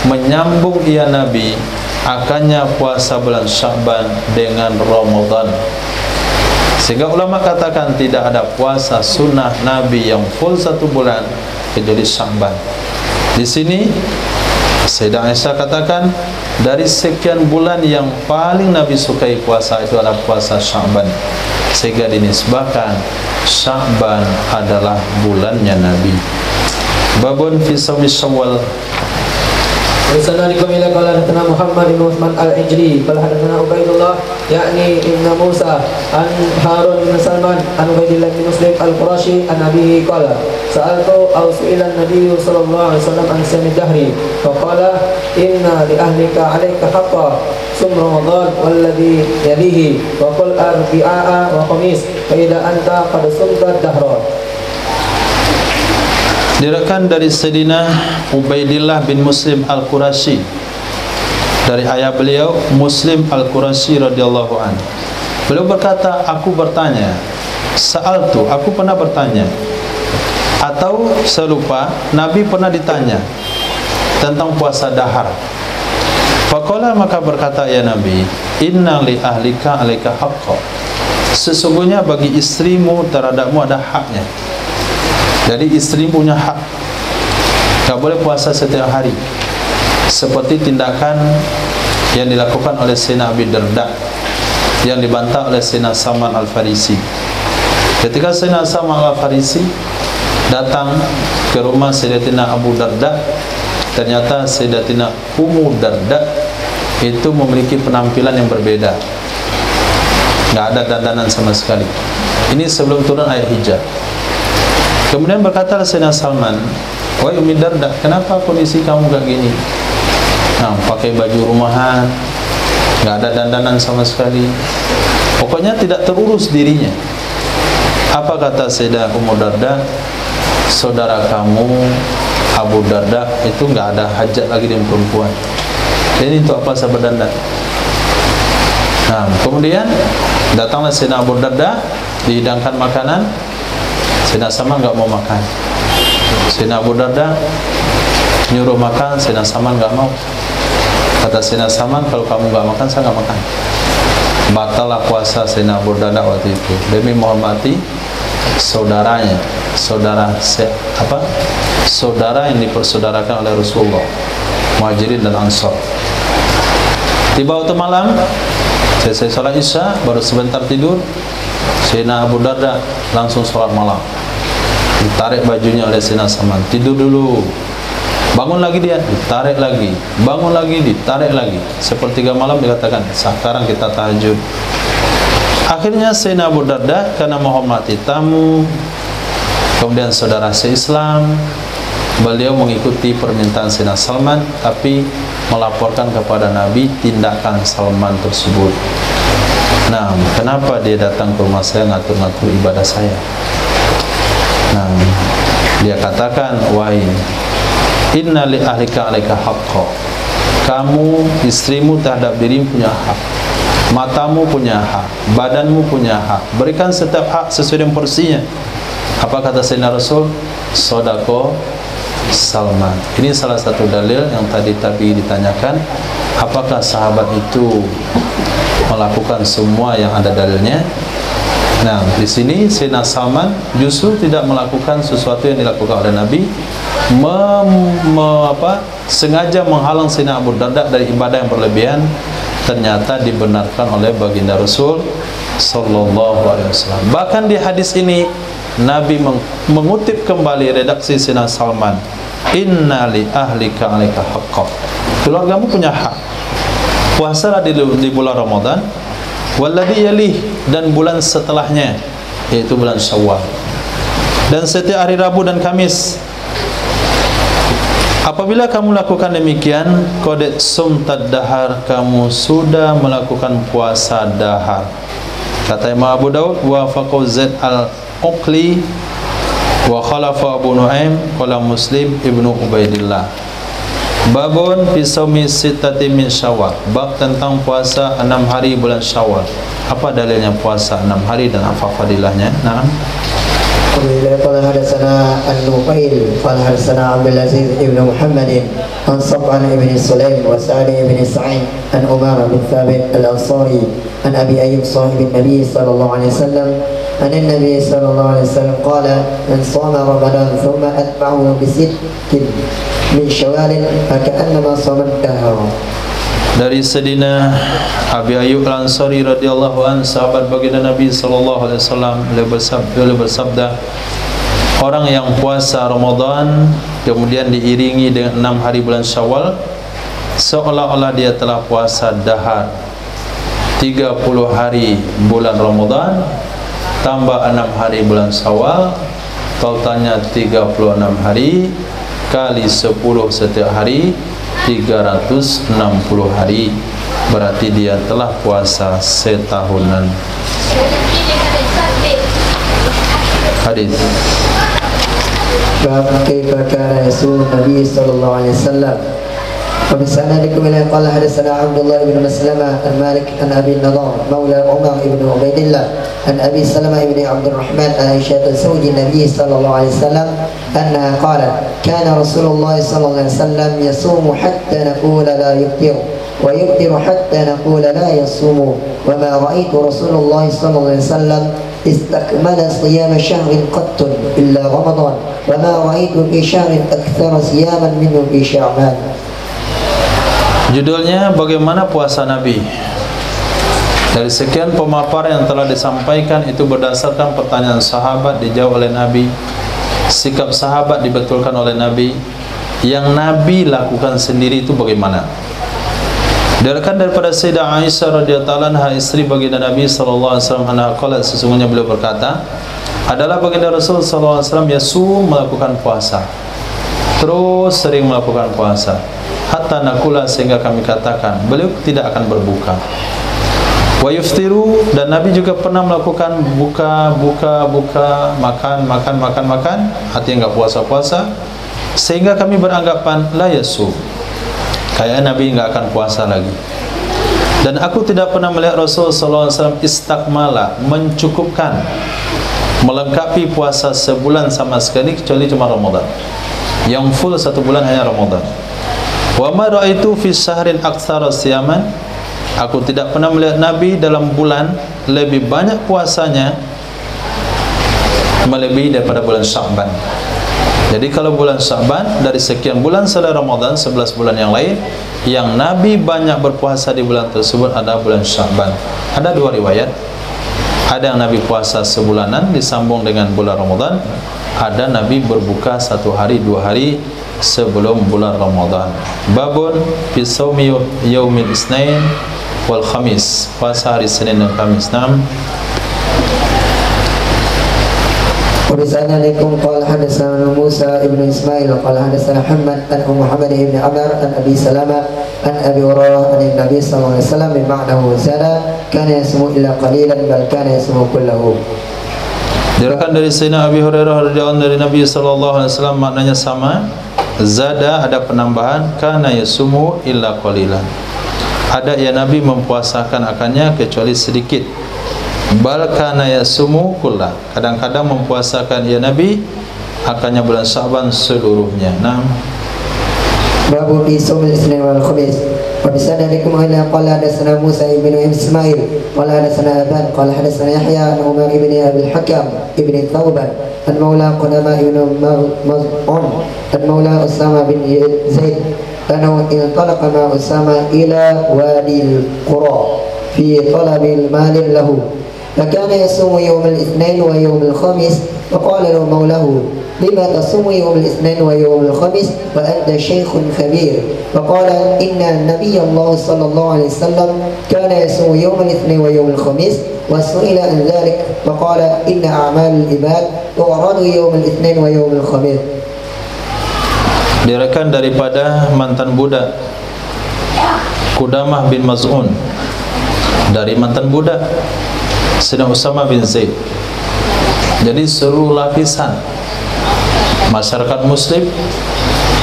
menyambung ia Nabi akannya puasa bulan Sya'ban dengan Ramadan. Sehingga ulama katakan tidak ada puasa sunnah Nabi yang full satu bulan kecuali Sya'ban. Di sini Sayyidah Aisyah katakan, dari sekian bulan yang paling Nabi sukai puasa itu adalah puasa Sya'ban, sehingga dinisbahkan Sya'ban adalah bulannya Nabi. Babun fi shaumi Syawal. وسنادكم إلى قال حدثنا محمد بن عثمان العجلي قال حدثنا عبيد الله يعني ابن موسى عن هارون بن سلمان عن عبيد الله بن مسلم القرشي عن أبيه قال سألت أو سئل النبي صلى الله عليه وسلم عن صيام الدهر فقال إن لأهلك عليك حقا صم رمضان والذي يليه وقل أربعاء وخميس فإذا أنت قد صمت الدهر. Diriwayatkan dari Sayyidina Ubaidillah bin Muslim Al-Qurasyi, dari ayah beliau Muslim Al-Qurasyi radhiyallahu anhu. Beliau berkata, aku bertanya, sa'altu, aku pernah bertanya, atau selupa Nabi pernah ditanya tentang puasa dahar. Faqala, maka berkata ya Nabi, inna li ahlika alaika haqqa, sesungguhnya bagi istrimu terhadapmu ada haknya. Jadi istri punya hak, tak boleh puasa setiap hari, seperti tindakan yang dilakukan oleh Sayyidina Abi Darda yang dibantah oleh Sayyidina Salman Al-Farisi. Ketika Sayyidina Salman Al-Farisi datang ke rumah Sayyidatina Abu Darda, ternyata Sayyidatina Ummu Darda itu memiliki penampilan yang berbeda, nggak ada dandanan sama sekali. Ini sebelum turun ayat hijab. Kemudian berkata Sayyidina Salman, wahai Ummi Darda, kenapa kondisi kamu kayak gini? Nah, pakai baju rumahan, nggak ada dandanan sama sekali, pokoknya tidak terurus dirinya. Apa kata Sayyidah Ummu Darda? Saudara kamu Abu Darda itu nggak ada hajat lagi dengan perempuan. Ini untuk apa saya berdandan? Nah, kemudian datanglah Sayyidina Abu Darda, dihidangkan makanan. Sayyidina Salman nggak mau makan. Sayyidina Abu Darda nyuruh makan, Sayyidina Salman nggak mau. Kata Sayyidina Salman, kalau kamu nggak makan, saya nggak makan. Batallah puasa Sayyidina Abu Darda waktu itu demi menghormati saudaranya, saudara yang dipersaudarakan oleh Rasulullah, Muhajirin dan Ansar. Tiba waktu malam, selesai sholat Isya, baru sebentar tidur, Sayyidina Abu Darda langsung sholat malam. Ditarik bajunya oleh Sayyidina Salman, tidur dulu. Bangun lagi dia, ditarik lagi. Bangun lagi, ditarik lagi. Sepertiga malam dikatakan, sekarang kita tahajud. Akhirnya Sayyidina Abu Darda karena menghormati tamu, kemudian saudara se-Islam, beliau mengikuti permintaan Sayyidina Salman, tapi melaporkan kepada Nabi tindakan Salman tersebut. Nah, kenapa dia datang ke rumah saya ngatur-ngatur ibadah saya? Nah, dia katakan, wahai, inna li ahlika alaika haqqa. Kamu, istrimu terhadap dirimu punya hak, matamu punya hak, badanmu punya hak. Berikan setiap hak sesuai dengan porsinya. Apa kata Sayyidina Rasul? Sodako Salman. Ini salah satu dalil yang tadi ditanyakan, apakah sahabat itu melakukan semua yang ada dalilnya? Nah, di sini Sayyidina Salman justru tidak melakukan sesuatu yang dilakukan oleh Nabi, sengaja menghalang Sayyidina Abu Darda dari ibadah yang berlebihan. Ternyata dibenarkan oleh baginda Rasul sallallahu alaihi wasallam. Bahkan di hadis ini Nabi mengutip kembali redaksi Sayyidina Salman, inna li ahlika alaika haqqa. Keluargamu punya hak. Puasalah di bulan Ramadan, walladhi yalih, dan bulan setelahnya, yaitu bulan Syawal, dan setiap hari Rabu dan Kamis. Apabila kamu lakukan demikian, qad sumtad dahar, kamu sudah melakukan puasa dahar. Kata Imam Abu Daud, wa faqu Zaid al-Uqli wa khalafa Abu Nuaim qala Muslim Ibnu Ubaidillah. Babun fi shaumi sittati min Syawal, bab tentang puasa 6 hari bulan Syawal. Apa dalilnya puasa 6 hari dan apa fadilahnya? Nah, قال حدثنا النفيل قال حدثنا عبد العزيز بن محمد عن صفوان بن سليم وسعد بن سعيد عن أمامة بن ثابت الأنصاري عن أبي أيوب صاحب النبي صلى الله عليه وسلم عن النبي صلى الله عليه وسلم قال من صام رمضان ثم أتبعه بست من شوال فكأنما صام الدهر. Dari Sayyidina Abi Ayyub Al-Ansari radhiyallahu anhu, sahabat baginda Nabi sallallahu alaihi wasallam, beliau bersabda, orang yang puasa Ramadan kemudian diiringi dengan 6 hari bulan Syawal, seolah-olah dia telah puasa dahar. 30 hari bulan Ramadan tambah 6 hari bulan Syawal, totalnya 36 hari kali 10 setiap hari, 360 hari, berarti dia telah puasa setahunan. Hadis. Bab kaifa kana yasul Nabi sallallahu alaihi wasallam. وبسندكم إلى قال حدثنا عبد الله بن مسلمة عن مالك عن أبي النضر مولى عمر بن عبيد الله عن أبي سلمة بن عبد الرحمن عن عائشة زوج النبي صلى الله عليه وسلم أنها قالت كان رسول الله صلى الله عليه وسلم يصوم حتى نقول لا يفطر ويفطر حتى نقول لا يصوم وما رأيت رسول الله صلى الله عليه وسلم استكمل صيام شهر قط إلا رمضان وما رأيت في شهر أكثر صياما منه في شعبان. Judulnya bagaimana puasa Nabi. Dari sekian pemaparan yang telah disampaikan itu berdasarkan pertanyaan sahabat dijawab oleh Nabi, sikap sahabat dibetulkan oleh Nabi, yang Nabi lakukan sendiri itu bagaimana. Diriwayatkan daripada Sayyidah Aisyah radhiyallahu anha, istri baginda Nabi sallallahu alaihi wasallam, anha sesungguhnya beliau berkata, adalah baginda Rasul sallallahu alaihi wasallam yasum, melakukan puasa, terus sering melakukan puasa, hatta nakula, sehingga kami katakan beliau tidak akan berbuka. Wa yuftiru, dan Nabi juga pernah melakukan buka, makan, artinya enggak puasa-puasa, sehingga kami beranggapan la yasum, kayak Nabi enggak akan puasa lagi. Dan aku tidak pernah melihat Rasul sallallahu alaihi wasallam istakmala, mencukupkan, melengkapi puasa sebulan sama sekali, kecuali cuma Ramadan. Yang full 1 bulan hanya Ramadan. Wa ma ra'aitu fi syahrin aktsara siyaman, aku tidak pernah melihat Nabi dalam bulan lebih banyak puasanya melebihi daripada bulan Sya'ban. Jadi kalau bulan Sya'ban, dari sekian bulan selain Ramadan, 11 bulan yang lain, yang Nabi banyak berpuasa di bulan tersebut adalah bulan Sya'ban. Ada dua riwayat. Ada yang Nabi puasa sebulanan disambung dengan bulan Ramadan. Ada Nabi berbuka 1 hari 2 hari sebelum bulan Ramadan. Babun fi shaumi yaumil Isnin wal Khamis, puasa hari Senin dan Kamis. Naam. وبسألنا لكم قال حدثنا موسى ابن إسماعيل قال حدثنا محمد عن محمد بن عمر عن أبي سلمة عن أبي هريرة عن النبي صلى الله عليه وسلم بمعناه زاد كان يصوم إلا قليلا بل كان يصوم كله. Diriwayatkan dari Sayyidina Abi Hurairah radhiyallahu dari Nabi sallallahu alaihi wasallam, maknanya sama. Zada, ada penambahan, kana yasumu illa qalilan. Ada ya Nabi mempuasakan akannya kecuali sedikit. Bal kana yasumu kullah, kadang-kadang mempuasakan ya Nabi akannya bulan Sya'ban seluruhnya. Nah, babu fi shaumil Isnin wal Khamis. Wa bisanadikum ila qala hadatsana Musa ibn Ismail qala hadatsana Aban qala hadatsana Yahya an Umar ibn Abi al-Hakam ibn Thawban an maula Qudama ibn Maz'un an maula Usama bin Zaid annahu intalaqa ma Usama ila wadi al-Qura fi talab al-mal lahu. فكان يصوم يوم الاثنين ويوم الخميس فقال له مولاه لما تصوم يوم الاثنين ويوم الخميس وأنت شيخ كبير فقال إن النبي الله صلى الله عليه وسلم كان يصوم يوم الاثنين ويوم الخميس وسئل عن ذلك فقال إن أعمال العباد تعرض يوم الاثنين ويوم الخميس. Diriwayatkan daripada mantan budak Qudamah bin Maz'un, dari mantan budak Sayyidina Usama bin Zaid. Jadi seluruh lapisan masyarakat muslim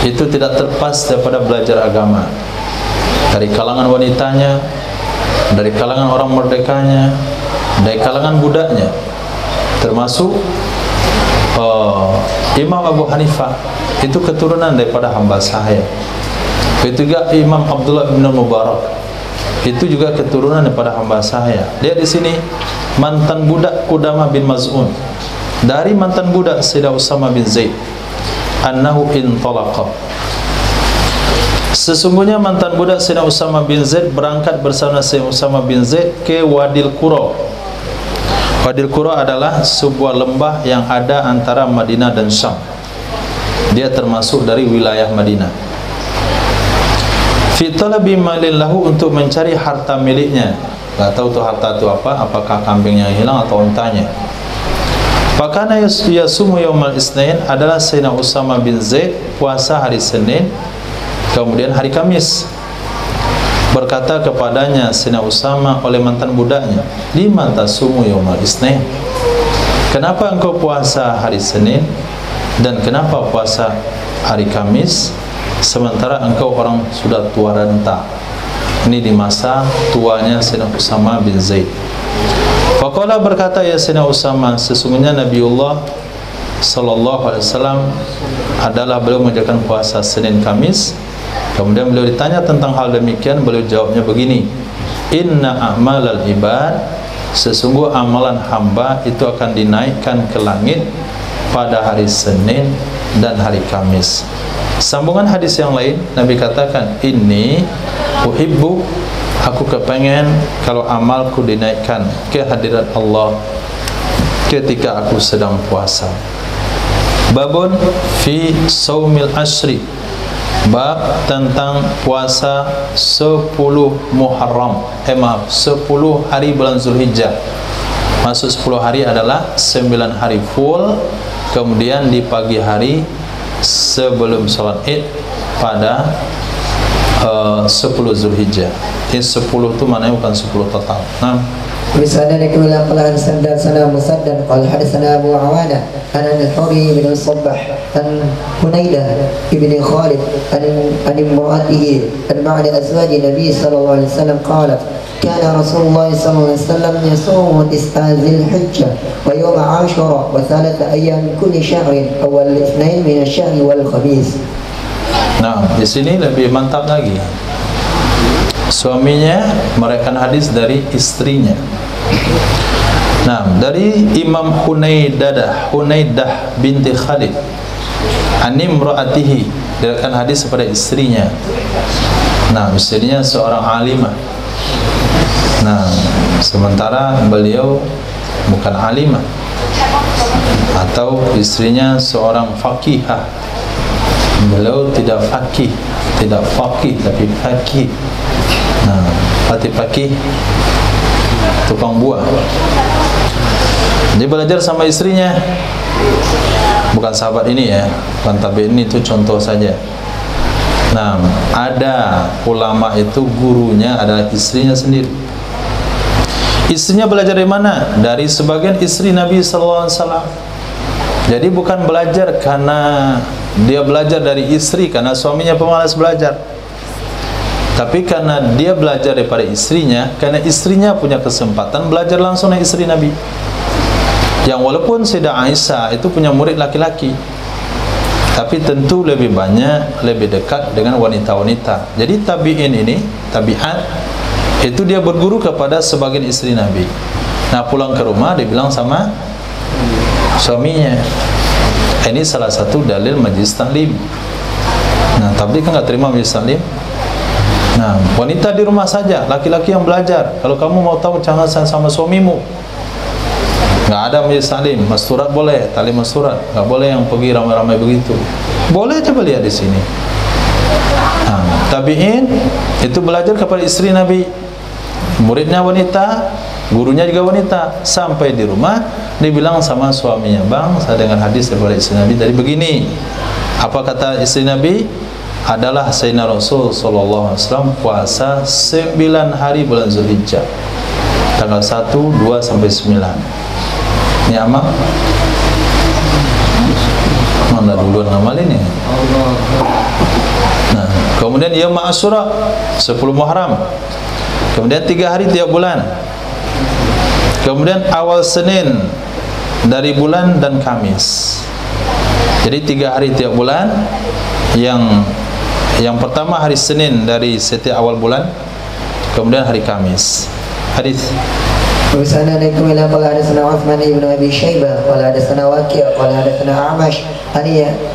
itu tidak terlepas daripada belajar agama, dari kalangan wanitanya, dari kalangan orang merdekanya, dari kalangan budaknya, termasuk Imam Abu Hanifah itu keturunan daripada hamba sahaya. Begitu juga Imam Abdullah bin Mubarak itu juga keturunan daripada hamba sahaya. Lihat di sini, mantan budak Qudamah bin Maz'un, dari mantan budak Sayyidina Usama bin Zaid, annahu intalaqa, sesungguhnya mantan budak Sayyidina Usama bin Zaid berangkat bersama Sayyidina Usama bin Zaid ke Wadil Qura. Wadil Qura adalah sebuah lembah yang ada antara Madinah dan Syam. Dia termasuk dari wilayah Madinah. Fi talabi malin lahu, untuk mencari harta miliknya. Tak tahu tu harta itu apa, apakah kambing yang hilang atau untanya. Fakana yasumu yaumal Isnin, adalah Sayyidina Usama bin Zaid puasa hari Senin kemudian hari Kamis. Berkata kepadanya Sayyidina Usama oleh mantan budaknya, lima tasumu yaumal Isnin, kenapa engkau puasa hari Senin dan kenapa puasa hari Kamis, sementara engkau orang sudah tua renta. Ini di masa tuanya Sayyidina Usama bin Zaid. Faqala, berkata ya Sayyidina Usama, sesungguhnya Nabiullah sallallahu alaihi wasallam adalah beliau mengerjakan puasa Senin Kamis. Kemudian beliau ditanya tentang hal demikian, beliau jawabnya begini, inna a'malal ibad, sesungguh amalan hamba itu akan dinaikkan ke langit pada hari Senin dan hari Kamis. Sambungan hadis yang lain, Nabi katakan, inni uhibbu, aku kepengen kalau amalku dinaikkan ke hadirat Allah ketika aku sedang puasa. Babun fi shaumil ashri, bab tentang puasa 10 Muharram, 10 hari bulan Zulhijjah. Maksud 10 hari adalah 9 hari full, kemudian di pagi hari sebelum sholat Id pada 10 Zulhijjah. Ini 10 itu maknanya bukan 10 total. Nah, بسند كمل قال حدثنا مسدد قال حدثنا أبو عوانة عن الحوري بن الصباح عن حنيدة بن خالد عن امرأته عن بعد أزواج النبي صلى الله عليه وسلم قالت كان رسول الله صلى الله عليه وسلم يصوم 9 ذي الحجة ويوم عاشوراء و3 أيام من كل شهر أول الاثنين من الشهر والخميس. Nah, di sini lebih mantap lagi. Suaminya meriwayatkan hadis dari istrinya. Nah, dari Imam Hunaydah binti Khalid Animra'atihi, diriwayatkan hadis kepada istrinya. Nah, istrinya seorang alimah. Nah, sementara beliau bukan alimah, atau istrinya seorang faqihah. Beliau tidak faqih, tapi faqih. Nah, arti faqih tukang buah. Dia belajar sama istrinya. Bukan sahabat ini ya, bukan tabi'in, itu contoh saja. Nah, ada ulama itu gurunya adalah istrinya sendiri. Istrinya belajar dari mana? Dari sebagian istri Nabi sallallahu alaihi wasallam. Jadi bukan belajar karena dia belajar dari istri karena suaminya pemalas belajar, tapi karena dia belajar daripada istrinya, karena istrinya punya kesempatan belajar langsung dari istri Nabi. Yang walaupun Sayyidah Aisyah itu punya murid laki-laki, tapi tentu lebih banyak, lebih dekat dengan wanita-wanita. Jadi tabi'in ini, tabi'at, itu dia berguru kepada sebagian istri Nabi. Nah, pulang ke rumah dia bilang sama suaminya. Ini salah satu dalil majlis taklim. Nah, tabligh kan nggak terima majlis taklim. Nah, wanita di rumah saja, laki-laki yang belajar. Kalau kamu mau tahu jangan sama suamimu. Nggak ada majlis taklim. Masturat boleh, taklim masturat. Nggak boleh yang pergi ramai-ramai begitu. Boleh, coba lihat di sini. Nah, tabi'in itu belajar kepada istri Nabi. Muridnya wanita, gurunya juga wanita. Sampai di rumah dibilang sama suaminya, bang, saya dengar hadis daripada istri Nabi dari begini. Apa kata istri Nabi? Adalah Sayyidina Rasul sallallahu alaihi wasallam puasa 9 hari bulan Zulhijjah, tanggal 1, 2 sampai 9. Ini amal mana duluan ngamalin ya? Nah, kemudian Yaum Asyura 10 Muharram, kemudian 3 hari tiap bulan, kemudian awal Senin dari bulan dan Kamis. Jadi 3 hari tiap bulan. Yang pertama hari Senin dari setiap awal bulan, kemudian hari Kamis. Hadis. وسألناكم إلى قال حدثنا عثمان بن أبي شيبة قال حدثنا وكيع قال حدثنا أعمش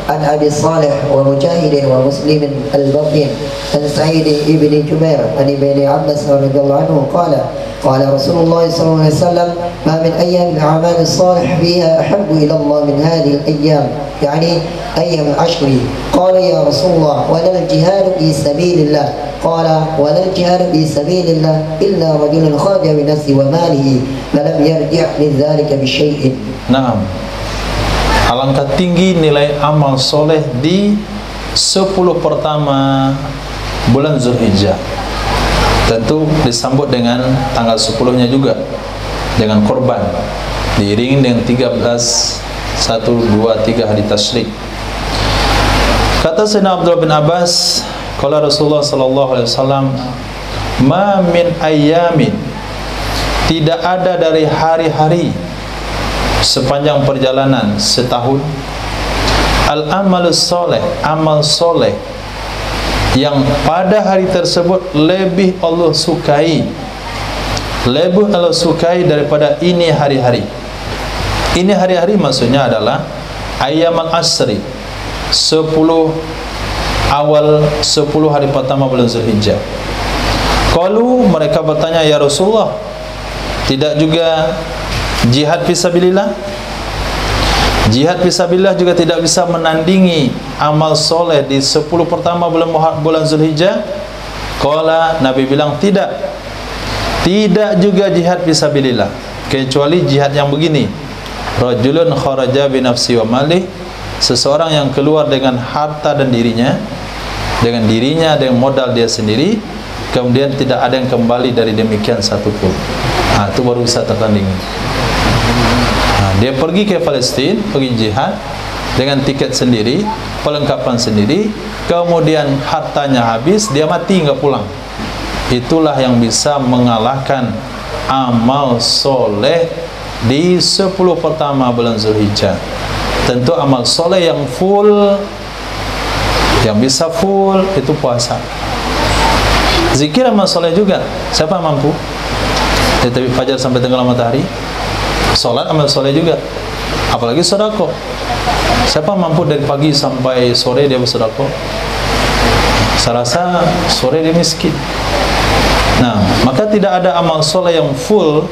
عن أبي صالح ومجاهد ومسلم البطين عن سعيد بن جبير عن ابن عباس رضي الله عنه قال رسول الله صلى الله عليه وسلم ما من أيام الأعمال الصالح فيها أحب إلى الله من هذه الأيام، يعني أيام العشر. قال يا رسول الله ولا الجهاد في سبيل الله؟ قال ولا الجهاد في سبيل الله إلا رجل خرج بنفسه وماله فلم يرجع من ذلك بشيء. Naam. Alangkah tinggi nilai amal soleh di 10 pertama bulan Zulhijjah. Tentu disambut dengan tanggal 10-nya juga dengan korban, diiringi dengan 13, 1, 2, 3 hari tasyrik. Kata Sayyidina Abdullah bin Abbas, qala Rasulullah sallallahu alaihi wasallam, ma min ayyamin, tidak ada dari hari-hari sepanjang perjalanan setahun, al-amalus soleh, amal soleh yang pada hari tersebut lebih Allah sukai, daripada ini hari-hari. Ini hari-hari maksudnya adalah ayyamal asri, 10 hari pertama bulan Zulhijjah. Qalu, mereka bertanya, ya Rasulullah, tidak juga jihad fisabilillah? Jihad fisabilillah juga tidak bisa menandingi amal soleh di 10 pertama bulan Zulhijjah? Qala, Nabi bilang tidak juga jihad fisabilillah, kecuali jihad yang begini, rajulun kharaja bi nafsi wa malih, seseorang yang keluar dengan harta dan dirinya, dengan modal dia sendiri, kemudian tidak ada yang kembali dari demikian satupun. Nah, itu baru bisa tertandingi. Nah, dia pergi ke Palestina, pergi jihad dengan tiket sendiri, perlengkapan sendiri, kemudian hartanya habis, dia mati nggak pulang. Itulah yang bisa mengalahkan amal soleh di 10 pertama bulan Zulhijjah. Tentu amal soleh yang full Yang bisa full itu puasa. Zikir amal soleh juga. Siapa yang mampu? Dari terbit fajar sampai tenggelam matahari. Solat amal soleh juga. Apalagi sedekah. Siapa yang mampu dari pagi sampai sore dia bersedekah? Saya rasa sore dia miskin. Nah, maka tidak ada amal soleh yang full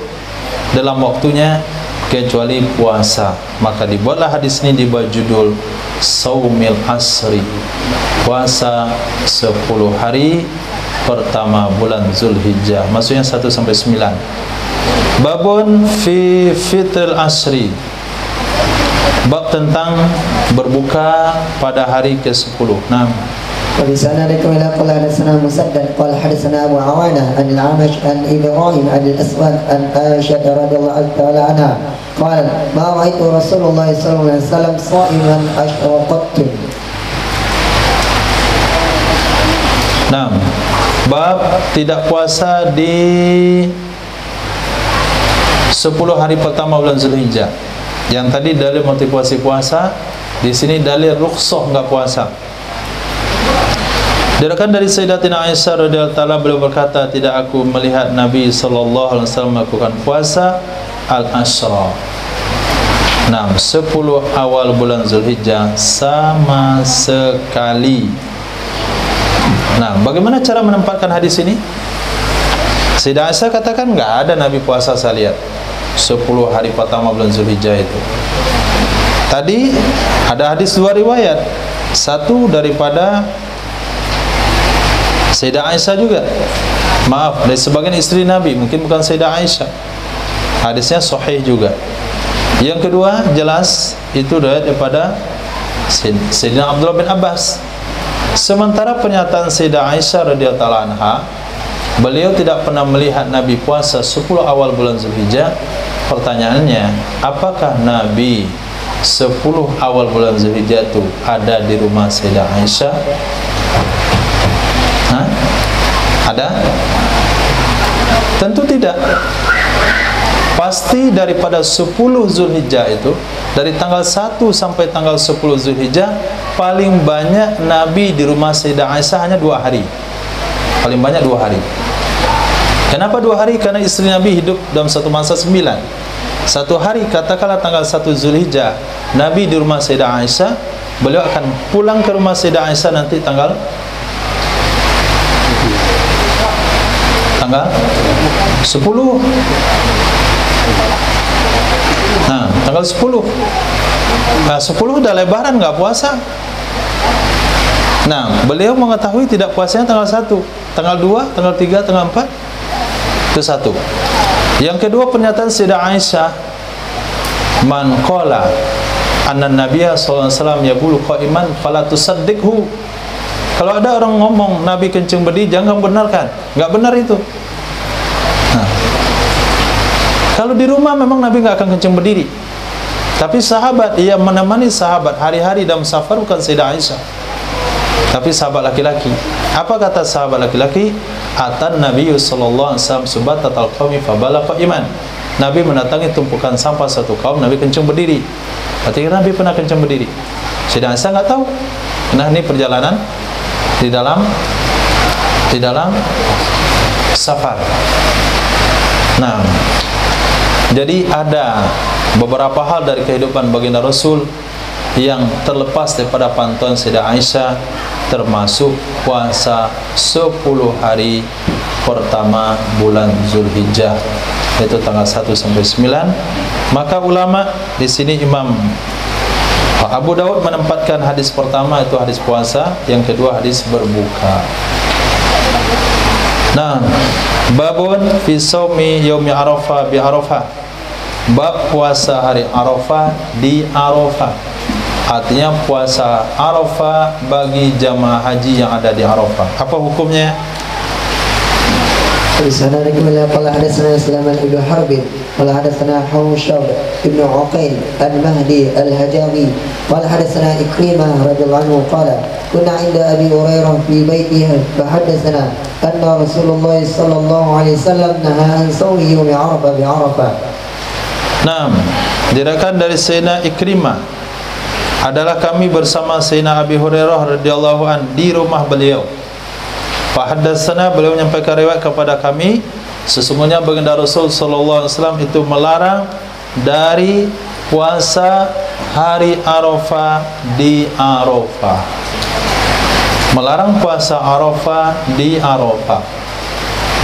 dalam waktunya kecuali puasa. Maka dibuatlah hadis ini dibuat judul Saumil Asri, puasa 10 hari pertama bulan Zulhijjah, maksudnya 1 sampai 9. Babun fi fitril asri, bab tentang berbuka pada hari ke-10. Nah, وبسند كما قال حدثنا مسدد قال حدثنا أبو عوانة عن الأعمش عن إبراهيم عن الأسود عن عائشة رضي الله تعالى عنها قال ما رأيت رسول الله صلى الله عليه وسلم صائما أشهر قط. nah, bab tidak puasa di 10 hari pertama bulan Zulhijjah. Yang tadi dalil motivasi puasa, di sini dalil rukhsah enggak puasa. Diriwayatkan dari Sayyidatina Aisyah radhiyallahu taala, beliau berkata, tidak aku melihat Nabi sallallahu alaihi wasallam melakukan puasa al-Asyra. 10 awal bulan Zulhijjah sama sekali. Nah, bagaimana cara menempatkan hadis ini? Sayyidah Aisyah katakan enggak ada Nabi puasa, saya lihat 10 hari pertama bulan Zulhijjah itu. Tadi ada hadis 2 riwayat. Satu daripada Sayyidah Aisyah juga, maaf, dari sebagian istri Nabi, mungkin bukan Sayyidah Aisyah. Hadisnya sahih juga. Yang kedua jelas itu riwayat daripada Sayyidina Abdullah bin Abbas. Sementara pernyataan Sayyidah Aisyah radhiyallahu anha, beliau tidak pernah melihat Nabi puasa 10 awal bulan Zulhijjah. Pertanyaannya, apakah Nabi 10 awal bulan Zulhijjah itu ada di rumah Sayyidah Aisyah? Ada? Tentu tidak. Pasti daripada 10 Zulhijjah itu, dari tanggal 1 sampai tanggal 10 Zulhijjah, paling banyak Nabi di rumah Sayyidah Aisyah hanya 2 hari. Paling banyak 2 hari. Kenapa 2 hari? Karena istri Nabi hidup dalam satu masa 9. Satu hari, katakanlah tanggal 1 Zulhijjah, Nabi di rumah Sayyidah Aisyah, beliau akan pulang ke rumah Sayyidah Aisyah nanti tanggal 10. Nah, tanggal 10. Nah, 10 udah lebaran, nggak puasa. Nah, beliau mengetahui tidak puasanya tanggal 1, tanggal 2, tanggal 3, tanggal 4. Itu satu. Yang kedua, pernyataan Sayyidah Aisyah, man qala anna nabiyya sallallahu alaihi wasallam yaqulu qa'iman fala tusaddiqhu. Kalau ada orang ngomong Nabi kencing berdiri, jangan benarkan. Nggak benar itu. Nah, kalau di rumah memang Nabi nggak akan kencing berdiri. Tapi sahabat, ia menemani sahabat hari-hari dalam safar, bukan Sayyidah Aisyah, tapi sahabat laki-laki. Apa kata sahabat laki-laki? Atan Nabi sallallahu alaihi wasallam subatatal qaumi fabala qa'iman. Nabi mendatangi tumpukan sampah satu kaum, Nabi kencing berdiri. Berarti Nabi pernah kencing berdiri. Sayyidah Aisyah nggak tahu. Nah, ini perjalanan di dalam safar. Nah, jadi ada beberapa hal dari kehidupan baginda Rasul yang terlepas daripada pantauan Sayyidah Aisyah, termasuk puasa 10 hari pertama bulan Zulhijjah, yaitu tanggal 1 sampai 9. Maka ulama di sini, Imam Abu Daud menempatkan hadis pertama itu hadis puasa, yang kedua hadis berbuka. Nah, babun fi shaumi yaumi Arafah bi Arafah. Bab puasa hari Arafah di Arafah. Artinya puasa Arafah bagi jamaah haji yang ada di Arafah. Apa hukumnya? Sana rekala qala hadatsana Sulaiman ibn Harb qala hadatsana Hawshab ibn Uqail al-Mahdi al-Hajawi qala hadatsana Ikrimah radhiyallahu anhu qala kunna 'inda Abi Hurairah fi baitihi fa hadatsana anna Rasulullah sallallahu alaihi wasallam nahaa an sawmi yaum Arafah bi Arafah. Nah, diriwayatkan dari Sayyidina Ikrimah adalah kami bersama Sayyidina Abi Hurairah radhiyallahu an di rumah beliau. Fa haddatsana, beliau menyampaikan riwayat kepada kami, sesungguhnya baginda Rasul sallallahu alaihi wasallam itu melarang dari puasa hari Arafah di Arafah. Melarang puasa Arafah di Arafah.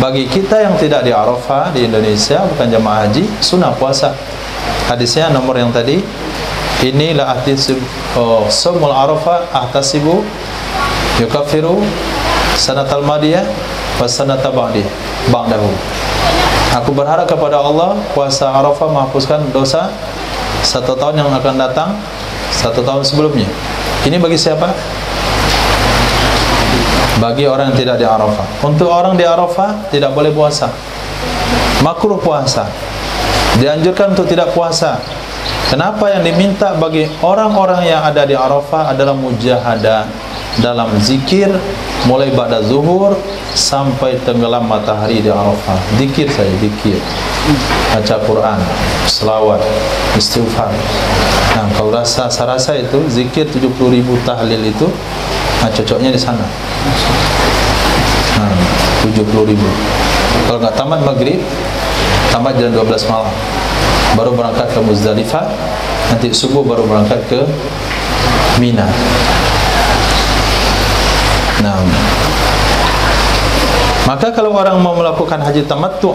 Bagi kita yang tidak di Arafah di Indonesia, bukan jamaah haji, sunnah puasa. Hadisnya nomor yang tadi. Inilah ahtisib sumul Arafah ahtasibu yukaffiru sanatal madiyah wa sanata ba'dahu. Aku berharap kepada Allah puasa Arafah menghapuskan dosa 1 tahun yang akan datang, 1 tahun sebelumnya. Ini bagi siapa? Bagi orang yang tidak di Arafah. Untuk orang di Arafah tidak boleh puasa, makruh puasa, dianjurkan untuk tidak puasa. Kenapa? Yang diminta bagi orang-orang yang ada di Arafah adalah mujahadah dalam zikir, mulai ba'da zuhur sampai tenggelam matahari di Arafah. Zikir saja, zikir, baca Quran, selawat, istighfar. Nah, kau rasa, saya rasa itu zikir 70.000 tahlil itu, nah, cocoknya di sana. Nah, 70.000. Kalau nggak tamat maghrib, tamat jam 12 malam, baru berangkat ke Muzdalifah, nanti subuh baru berangkat ke Mina. Nah, maka kalau orang mau melakukan haji tamattu,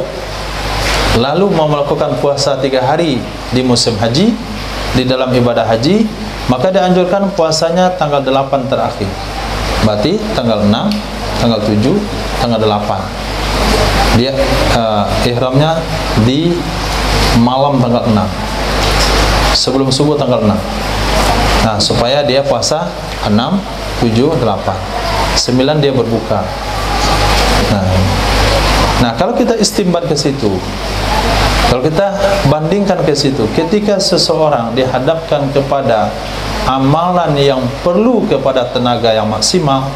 lalu mau melakukan puasa 3 hari di musim haji, di dalam ibadah haji, maka dianjurkan puasanya tanggal 8 terakhir. Berarti tanggal 6, tanggal 7, tanggal 8. Dia ihramnya di malam tanggal 6, sebelum subuh tanggal 6. Nah, supaya dia puasa 6, 7, 8, 9 dia berbuka. Nah, kalau kita istimbat ke situ, kalau kita bandingkan ke situ, ketika seseorang dihadapkan kepada amalan yang perlu kepada tenaga yang maksimal,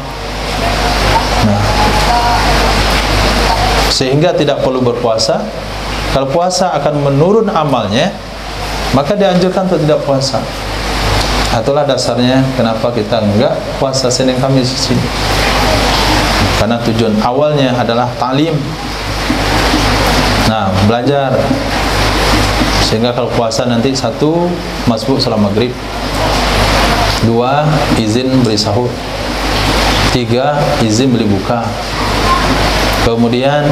sehingga tidak perlu berpuasa. Kalau puasa akan menurun amalnya, maka dianjurkan untuk tidak puasa. Itulah dasarnya kenapa kita enggak puasa Senin Kamis di sini. Karena tujuan awalnya adalah ta'lim. Nah, belajar. Sehingga kalau puasa nanti 1, masbuk salat maghrib, 2, izin beli sahur, 3, izin beli buka, kemudian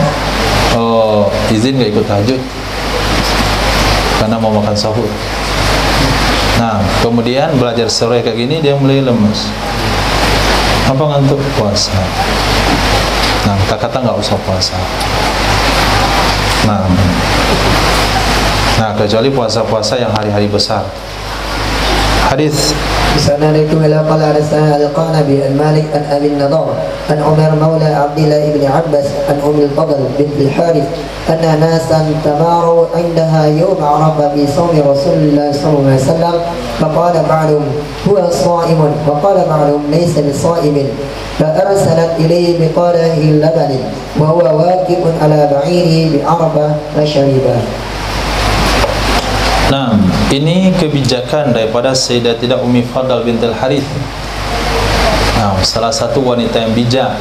izin gak ikut tahajud karena mau makan sahur. Nah, kemudian belajar sore kayak gini dia mulai lemes, apa ngantuk, puasa. Nah, kita kata nggak usah puasa. Nah, kecuali puasa-puasa yang hari-hari besar. Hadis Sanadaitu ila qala rasana al-Qanabi an Malik an Abi Nadar an Umar maula Abdillah ibn Abbas an Fadl bint al-Harith anna nasan tamaru indaha yawm Arafah bi sawmi Rasulullah sallallahu alaihi wasallam faqala ba'dhum huwa sha'imun wa qala ba'dhum laysa bi-sha'imin fa arsalat ilayhi biqadahi laban wa huwa waqifun ala ba'irihi bi Arafah wa shariba. Nah, ini kebijakan daripada Sayyidatina Ummi Fadl bint al-Harith. Nah, salah satu wanita yang bijak.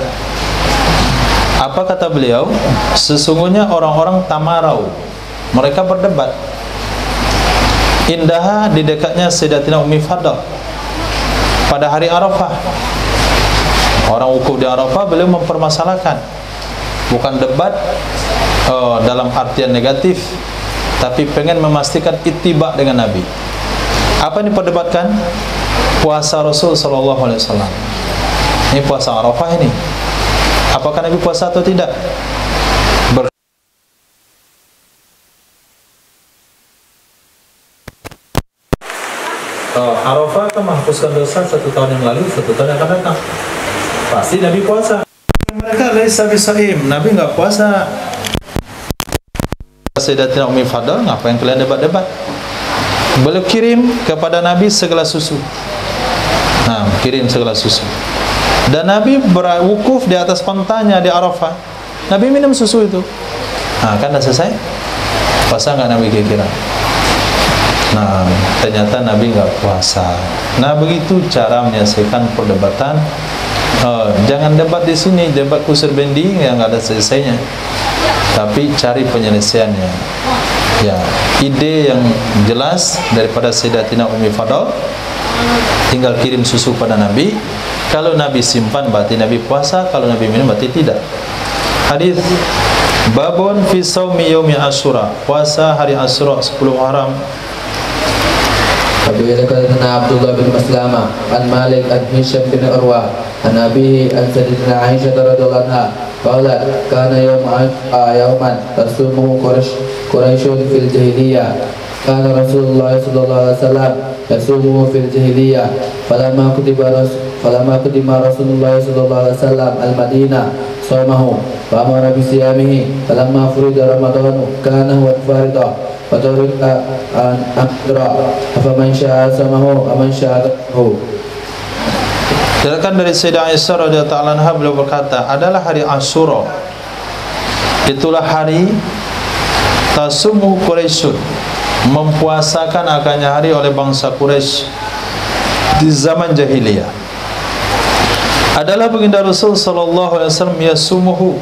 Apa kata beliau? Sesungguhnya orang-orang tamarau, mereka berdebat. Indah di dekatnya Sayyidatina Ummi Fadl pada hari Arafah. Orang wukuf di Arafah, beliau mempermasalahkan. Bukan debat dalam artian negatif, tapi pengen memastikan ittiba dengan Nabi. Apa yang diperdebatkan? Puasa Rasul sallallahu alaihi wasallam. Ini puasa Arafah ini. Apakah Nabi puasa atau tidak? Arafah akan menghapuskan dosa 1 tahun yang lalu, 1 tahun yang akan datang. Pasti Nabi puasa. Mereka laisa bisaim, Nabi enggak puasa. Sayyidatina Ummi Fadl, ngapain kalian debat-debat? Beliau kirim kepada Nabi segelas susu. Nah, kirim segelas susu. Dan Nabi berwukuf di atas pantanya di Arafah. Nabi minum susu itu. Nah, kan dah selesai. Puasa enggak Nabi kira-kira? Nah, ternyata Nabi nggak puasa. Nah, begitu cara menyelesaikan perdebatan. Jangan debat di sini, debat kusir bendi yang nggak ada selesainya. Tapi cari penyelesaiannya. Ya, ide yang jelas daripada Sayyidatina Ummi Fadl, tinggal kirim susu pada Nabi. Kalau Nabi simpan berarti Nabi puasa, kalau Nabi minum berarti tidak. Hadis babun fi shaumi yaumi Asyura, puasa hari Asyura 10 Muharram. Abi Zakariya Abdullah bin Maslama an Malik an Hisham bin Urwa an Abihi an Sayyidatina Aisyah radhiyallahu anha qalat kana yawman tasumuhu Quraisyun fil jahiliyah kana Rasulullah sallallahu alaihi wasallam yasumuhu fil jahiliyah falamma qadima Rasulullah sallallahu alaihi wasallam al-Madinah sawmahu wa amara bi siyamihi falamma furida Ramadanu kana huwa faridah Faturik an-amdra afaman syaa samahu aman syaahu. Diriwayatkan dari Sayyidah Aisyah radhiyallahu anha, beliau berkata, adalah hari Asyura, itulah hari tasumuhu Quraisyun, mempuasakan akannya hari oleh bangsa Quraisy di zaman jahiliyah. Adalah baginda Rasul sallallahu alaihi wasallam yasumuhu,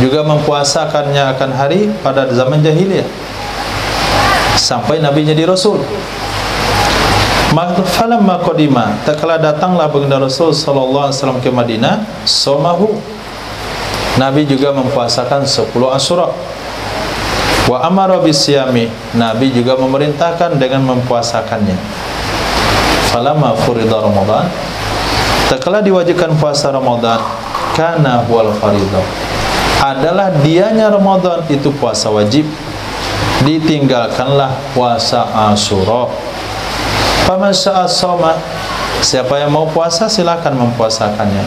juga mempuasakannya akan hari pada zaman jahiliyah sampai Nabi jadi Rasul. Falamma qadima, tak kala datanglah baginda Rasul sallallahu alaihi wasallam ke Madinah, somahu, Nabi juga mempuasakan 10 Asyura. Wa amara bisyami, Nabi juga memerintahkan dengan mempuasakannya. Falamma furida Ramadan, tak kala diwajibkan puasa Ramadan, kana huwal faridah, adalah dianya Ramadan itu puasa wajib, ditinggalkanlah puasa Asyura. Faman syaa shauma, siapa yang mau puasa silakan mempuasakannya.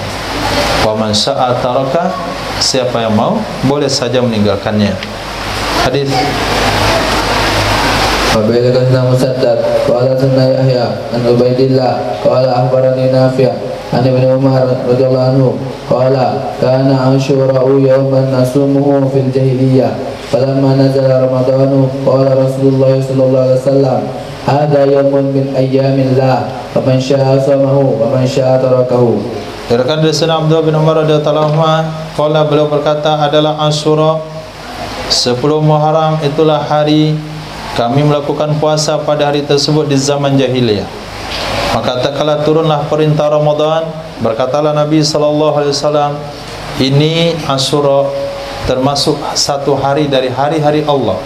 Waman syaa taraka, siapa yang mau boleh saja meninggalkannya. Hadis Wabillahi Musaddad qala sanna Yahya an Ubaidillah qala akhbarani Nafi' an Ibnu Umar radhiyallahu anhu qala kana Asyura yawman nasumuhu fil jahiliyah falamma nazala Ramadanu qala Rasulullah sallallahu alaihi wasallam hadha yawmun min ayyamillah faman syaa samahu wa man syaa tarakahu. Diriwayatkan dari Sayyidina Abdullah bin Umar radhiyallahu anhu qala, beliau berkata, adalah Asyura 10 Muharram, itulah hari kami melakukan puasa pada hari tersebut di zaman jahiliyah. Maka tak kala turunlah perintah Ramadan, berkatalah Nabi sallallahu alaihi wasallam, ini Asyura termasuk satu hari dari hari-hari Allah.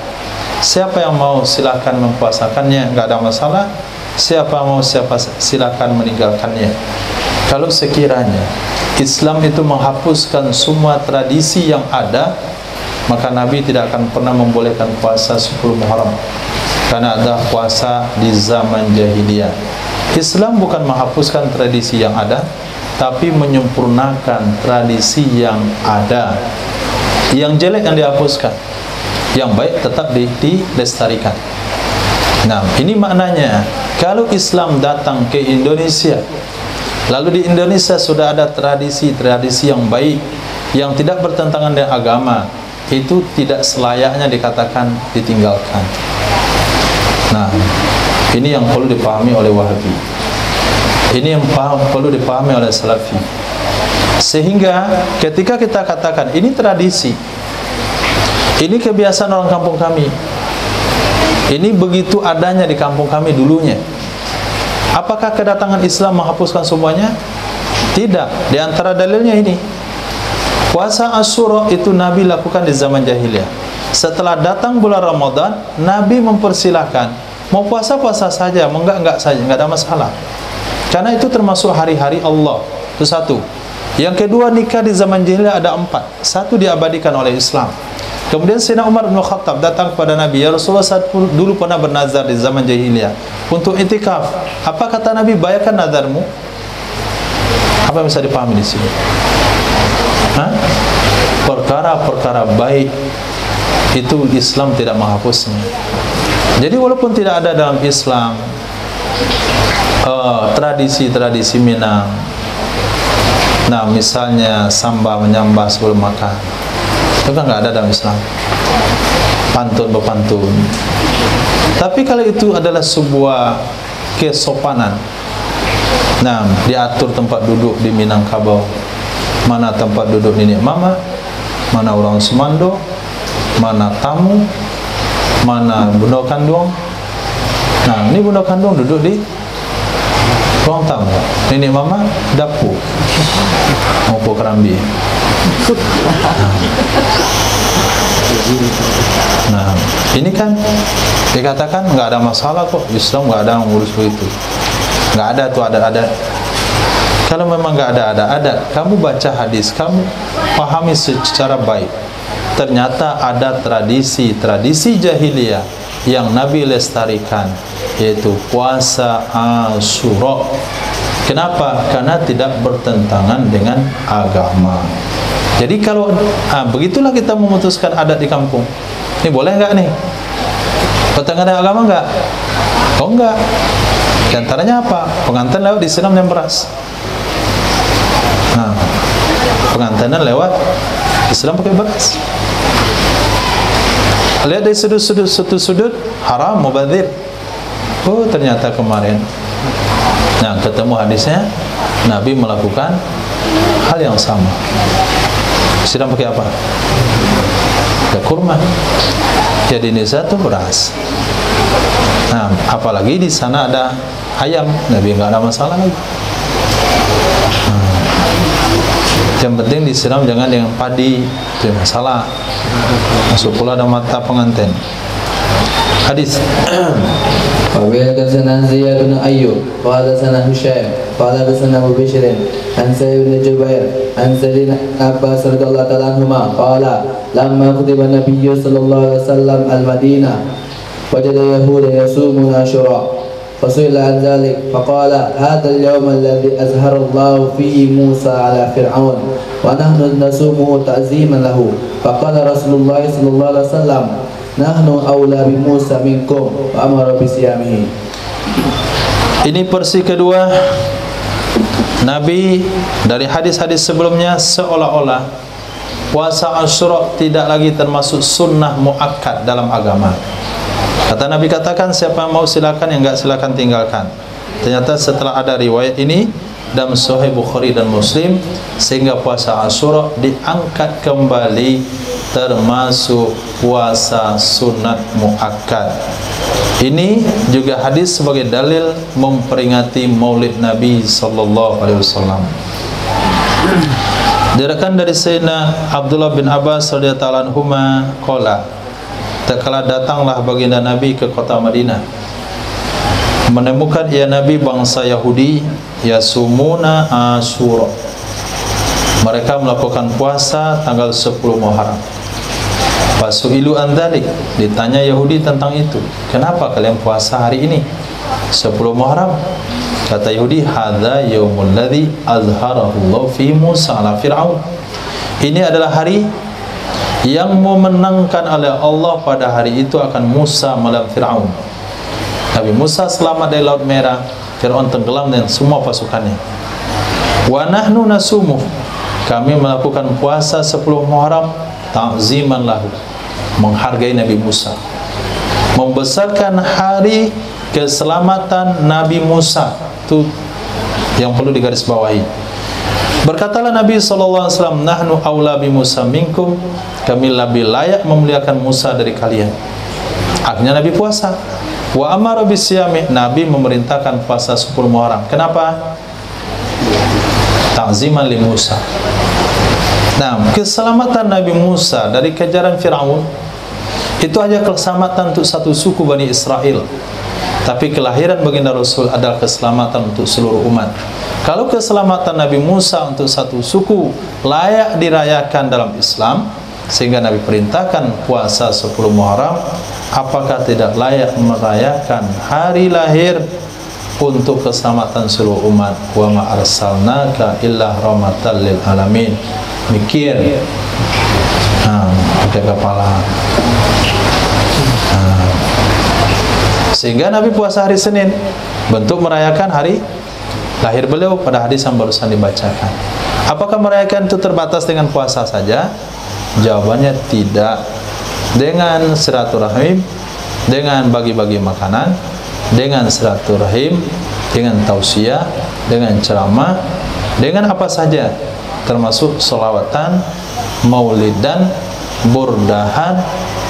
Siapa yang mau silakan mempuasakannya, enggak ada masalah. Siapa mau silakan meninggalkannya. Kalau sekiranya Islam itu menghapuskan semua tradisi yang ada, maka Nabi tidak akan pernah membolehkan puasa 10 Muharram, karena ada puasa di zaman jahiliyah. Islam bukan menghapuskan tradisi yang ada, tapi menyempurnakan tradisi yang ada. Yang jelek yang dihapuskan, yang baik tetap dilestarikan. Nah, ini maknanya kalau Islam datang ke Indonesia, lalu di Indonesia sudah ada tradisi-tradisi yang baik, yang tidak bertentangan dengan agama, itu tidak selayaknya dikatakan ditinggalkan. Nah, ini yang perlu dipahami oleh Wahabi. Ini yang perlu dipahami oleh Salafi. Sehingga ketika kita katakan ini tradisi, ini kebiasaan orang kampung kami, ini begitu adanya di kampung kami dulunya, apakah kedatangan Islam menghapuskan semuanya? Tidak. Di antara dalilnya ini, puasa Asyura itu Nabi lakukan di zaman jahiliyah. Setelah datang bulan Ramadan, Nabi mempersilahkan mau puasa-puasa saja, mau enggak saja, enggak ada masalah. Karena itu termasuk hari-hari Allah. Itu satu. Yang kedua, nikah di zaman jahiliyah ada 4. Satu diabadikan oleh Islam. Kemudian Sayyidina Umar bin Khattab datang kepada Nabi, ya Rasulullah, saya dulu pernah bernazar di zaman jahiliyah untuk itikaf. Apa kata Nabi? Bayarkan nazarmu. Apa yang bisa dipahami di sini? Perkara-perkara baik itu Islam tidak menghapusnya. Jadi walaupun tidak ada dalam Islam tradisi-tradisi Minang, nah misalnya samba menyembah sebelum makan, itu kan nggak ada dalam Islam. Pantun berpantun, Tapi kalau itu adalah sebuah kesopanan, nah, diatur tempat duduk di Minangkabau, mana tempat duduk nenek mama, mana orang Semando, mana tamu, mana bunda kandung. Nah, ini bunda kandung duduk di ruang tamu, nenek mama dapur, mau kerambi. Nah, ini kan dikatakan nggak ada masalah kok, Islam nggak ada ngurus begitu, nggak ada tuh ada. Kalau memang nggak ada, kamu baca hadis, kamu pahami secara baik. Ternyata ada tradisi jahiliyah yang Nabi lestarikan, yaitu puasa Asyura. Kenapa? Karena tidak bertentangan dengan agama. Jadi kalau begitulah kita memutuskan adat di kampung. Ini boleh nggak nih? Bertentangan dengan agama nggak? Oh nggak. Di antaranya apa? Pengantin lewat disiram dan beras. Nah, pengantinan lewat disiram pakai beras. Lihat dari sudut haram, mubadzir. Oh, ternyata kemarin. Nah, ketemu hadisnya, Nabi melakukan hal yang sama. Siram pakai apa? Ya kurma. Jadi ini satu beras. Nah, apalagi di sana ada ayam, Nabi nggak ada masalah lagi. Yang penting disiram jangan dengan padi, itu masalah. Masuk pula ada mata pengantin. Hadis. Wabil kesana Ziyad bin Ayyub, qala sana Husaim, qala sana Abu Bishr, an Sa'id bin Jubair, an Sayyidina Abbas radhiyallahu ta'ala anhuma, qala lamma khutiba Nabiy sallallahu alaihi wasallam al-Madinah, wajada yahuda yasumuna Asyura. فسئل عن ذلك فقال هذا اليوم الذي أظهر الله فيه موسى على فرعون ونحن نصومه تعظيما له فقال رسول الله صلى الله عليه وسلم نحن أولى بموسى منكم وأمر بصيامه. Ini versi kedua Nabi dari hadis-hadis sebelumnya, seolah-olah puasa Asyura tidak lagi termasuk sunnah muakkad dalam agama. Kata Nabi, katakan siapa yang mau silakan, yang enggak silakan tinggalkan. Ternyata setelah ada riwayat ini dalam Sahih Bukhari dan Muslim, sehingga puasa Asyura diangkat kembali termasuk puasa sunat muakkad. Ini juga hadis sebagai dalil memperingati Maulid Nabi sallallahu alaihi wasallam. Diriwayatkan dari Sayyidina Abdullah bin Abbas radhiyallahu anhu qala, tatkala datanglah baginda Nabi ke kota Madinah, menemukan ia Nabi bangsa Yahudi yasumuna Asyura. Mereka melakukan puasa tanggal 10 Muharram. Fasu'ilu an dzalik, ditanya Yahudi tentang itu. Kenapa kalian puasa hari ini 10 Muharram? Kata Yahudi, hadza yaumul ladzi azharahu Allah fi Musa ala Fir'aun. Ini adalah hari yang memenangkan oleh Allah pada hari itu akan Musa melawan Fir'aun. Nabi Musa selamat dari Laut Merah, Fir'aun tenggelam dan semua pasukannya. Wa nahnu nasumuh, kami melakukan puasa 10 Muharram ta'ziman lahu, menghargai Nabi Musa, membesarkan hari keselamatan Nabi Musa. Itu yang perlu digarisbawahi. Berkatalah Nabi SAW, nahnu awla bi Musa minkum, kami lebih layak memuliakan Musa dari kalian. Akhirnya Nabi puasa. Wa amara bisyami, Nabi memerintahkan puasa 10 Muharram. Kenapa? Ta'ziman li Musa. Nah, keselamatan Nabi Musa dari kejaran Fir'aun itu hanya keselamatan untuk satu suku Bani Israel. Tapi kelahiran baginda Rasul adalah keselamatan untuk seluruh umat. Kalau keselamatan Nabi Musa untuk satu suku layak dirayakan dalam Islam, sehingga Nabi perintahkan puasa 10 Muharram, apakah tidak layak merayakan hari lahir untuk keselamatan seluruh umat? Wa ma arsalnaka illa rahmatan lil alamin. Mikir, pakai kepala. Sehingga Nabi puasa hari Senin, bentuk merayakan hari lahir beliau pada hadis yang barusan dibacakan. Apakah merayakan itu terbatas dengan puasa saja? Jawabannya tidak. Dengan silaturahim dengan bagi-bagi makanan, dengan silaturahim, dengan tausiah, dengan ceramah, dengan apa saja, termasuk selawatan, maulidan, burdahan,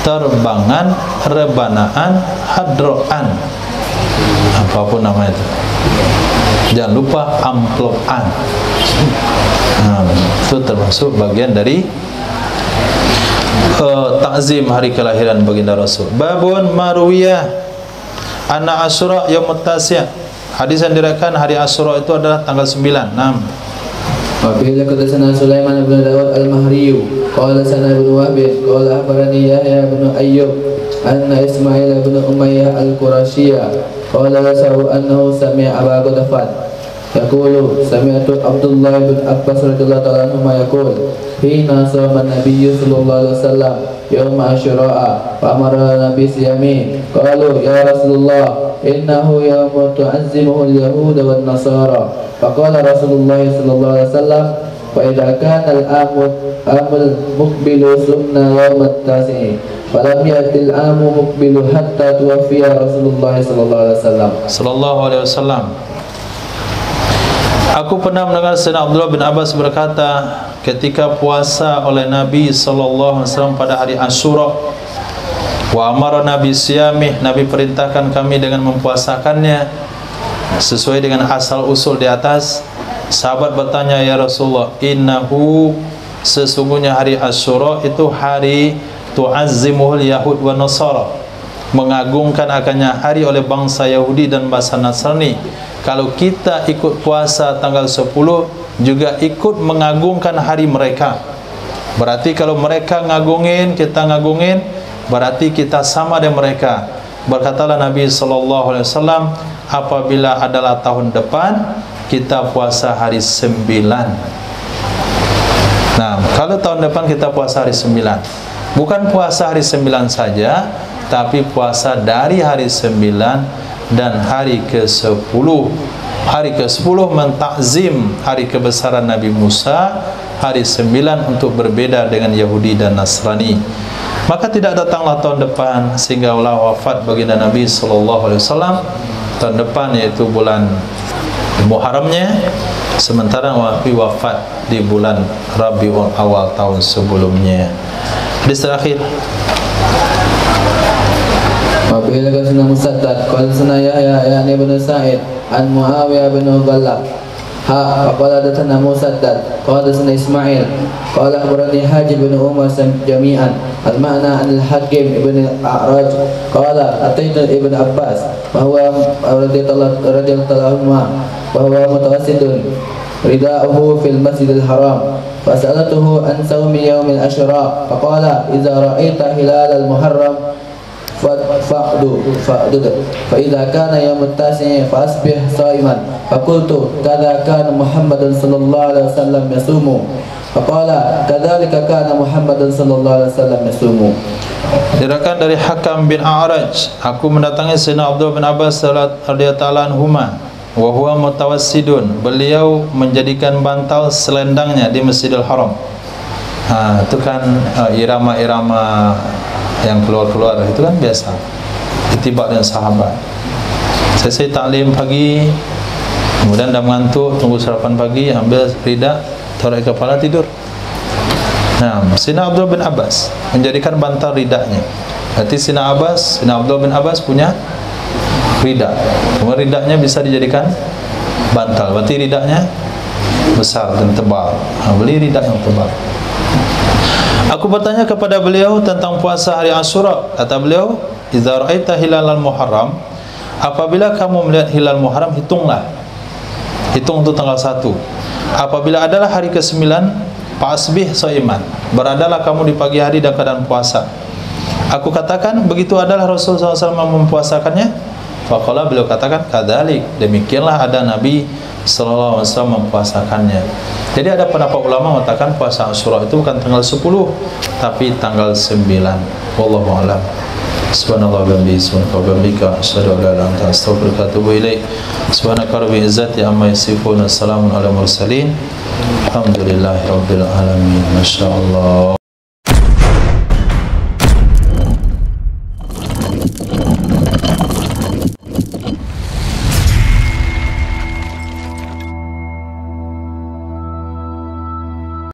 terbangan, rebanaan, hadroan, apapun nama itu. Jangan lupa amplopan. Itu termasuk bagian dari takzim hari kelahiran baginda Rasul. Babun marwiyah anna Asyura yaumut tasi'. Hadis yang diriwayatkan hari Asyura itu adalah tanggal 9. 6. وفي حدثنا سليمان بن داود المهري قال سنا بن وهب قال أخبرني يحيى بن أيوب أن إسماعيل بن أمية القرشية قال له أنه سمع أبا غطفان يقول سمعت عبد الله بن عباس رضي الله تعالى عنهما يقول حين صام النبي صلى الله عليه وسلم يوم عاشوراء فأمرنا بصيامه قالوا يا رسول الله إنه يوم تعزمه اليهود والنصارى فقال رسول الله صلى الله عليه وسلم فإذا كان العام المقبل صمنا يوم التاسع فلم يأتي العام المقبل حتى توفي رسول الله صلى الله عليه وسلم. Sallallahu alaihi wasallam. Aku pernah mendengar Sayyidina Abdullah bin Abbas berkata, ketika puasa oleh Nabi sallallahu alaihi wasallam pada hari Asyura, wa amara Nabi siyamih, Nabi perintahkan kami dengan mempuasakannya sesuai dengan asal usul di atas. Sahabat bertanya, ya Rasulullah, innahu, sesungguhnya hari Asyura itu hari tu'azzimuhul yahud wa nasara, mengagungkan akannya hari oleh bangsa Yahudi dan bangsa Nasrani. Kalau kita ikut puasa tanggal 10 juga ikut mengagungkan hari mereka. Berarti kalau mereka ngagungin, kita ngagungin, berarti kita sama dengan mereka. Berkatalah Nabi sallallahu alaihi wasallam, apabila adalah tahun depan kita puasa hari 9. Nah, kalau tahun depan kita puasa hari 9, bukan puasa hari 9 saja, tapi puasa dari hari 9 dan hari ke-10. Hari ke-10 mentakzim hari kebesaran Nabi Musa, hari 9 untuk berbeda dengan Yahudi dan Nasrani. Maka tidak datanglah tahun depan sehingga Allah wafat baginda Nabi sallallahu alaihi wasallam tahun depan, yaitu bulan Muharramnya, sementara Nabi wafat di bulan Rabiul Awal tahun sebelumnya. Hadis terakhir. Wabil kasna Musaddad qala sana Yahya ibn Sa'id an Muawiyah bin Ghalab qala datana Musaddad qala sana Ismail qala akhbarani Haji bin Umar jami'an al-ma'na al-Hakim ibn al-A'raj qala ataitu ibn Abbas bahwa radhiyallahu anhu bahwa mutawassidun rida'uhu fil masjidil haram fas'alatuhu an sawmi yawmil asyura faqala idza ra'aita hilal al-muharram fa'dud fa idza kana yawmut tasi' fasbih shaiman faqultu kadza kana Muhammadun sallallahu alaihi wasallam yasumu faqala kadzalika kana Muhammadun sallallahu alaihi wasallam yasumu. Diriwayatkan dari Hakam bin A'raj, aku mendatangi Sayyidina Abdullah bin Abbas radhiyallahu anhuma wa huwa mutawassidun, beliau menjadikan bantal selendangnya di Masjidil Haram. Itu kan irama-irama yang keluar-keluar itu kan biasa itibak dengan sahabat. Selesai taklim pagi, kemudian dah mengantuk, tunggu sarapan pagi, ambil rida, taruh kepala, tidur. Nah, Sayyidina Abdullah bin Abbas menjadikan bantal ridanya. Berarti Sayyidina Abdullah bin Abbas punya rida. Kemudian ridanya bisa dijadikan bantal. Berarti ridanya besar dan tebal. Beli rida yang tebal. Aku bertanya kepada beliau tentang puasa hari Asyura. Kata beliau, idza ra'aita hilalal muharram, apabila kamu melihat hilal Muharram, hitunglah. Hitung untuk tanggal 1. Apabila adalah hari ke-9, fa'asbih shaiman, beradalah kamu di pagi hari dalam keadaan puasa. Aku katakan, begitu adalah Rasulullah SAW mempuasakannya. Faqala, beliau katakan, kadzalik, demikianlah ada Nabi sallallahu alaihi wasallam mempuasakannya. Jadi ada pendapat ulama mengatakan puasa Asyura itu bukan tanggal 10 tapi tanggal 9. Wallahu a'lam. Subhanallah wa bihamdihi asyhadu an la ilaha illa anta astaghfiruka wa atubu ilaik. Subhanaka rabbil izzati amma yasifun, assalamun ala mursalin. Alhamdulillahirabbil alamin. Masyaallah.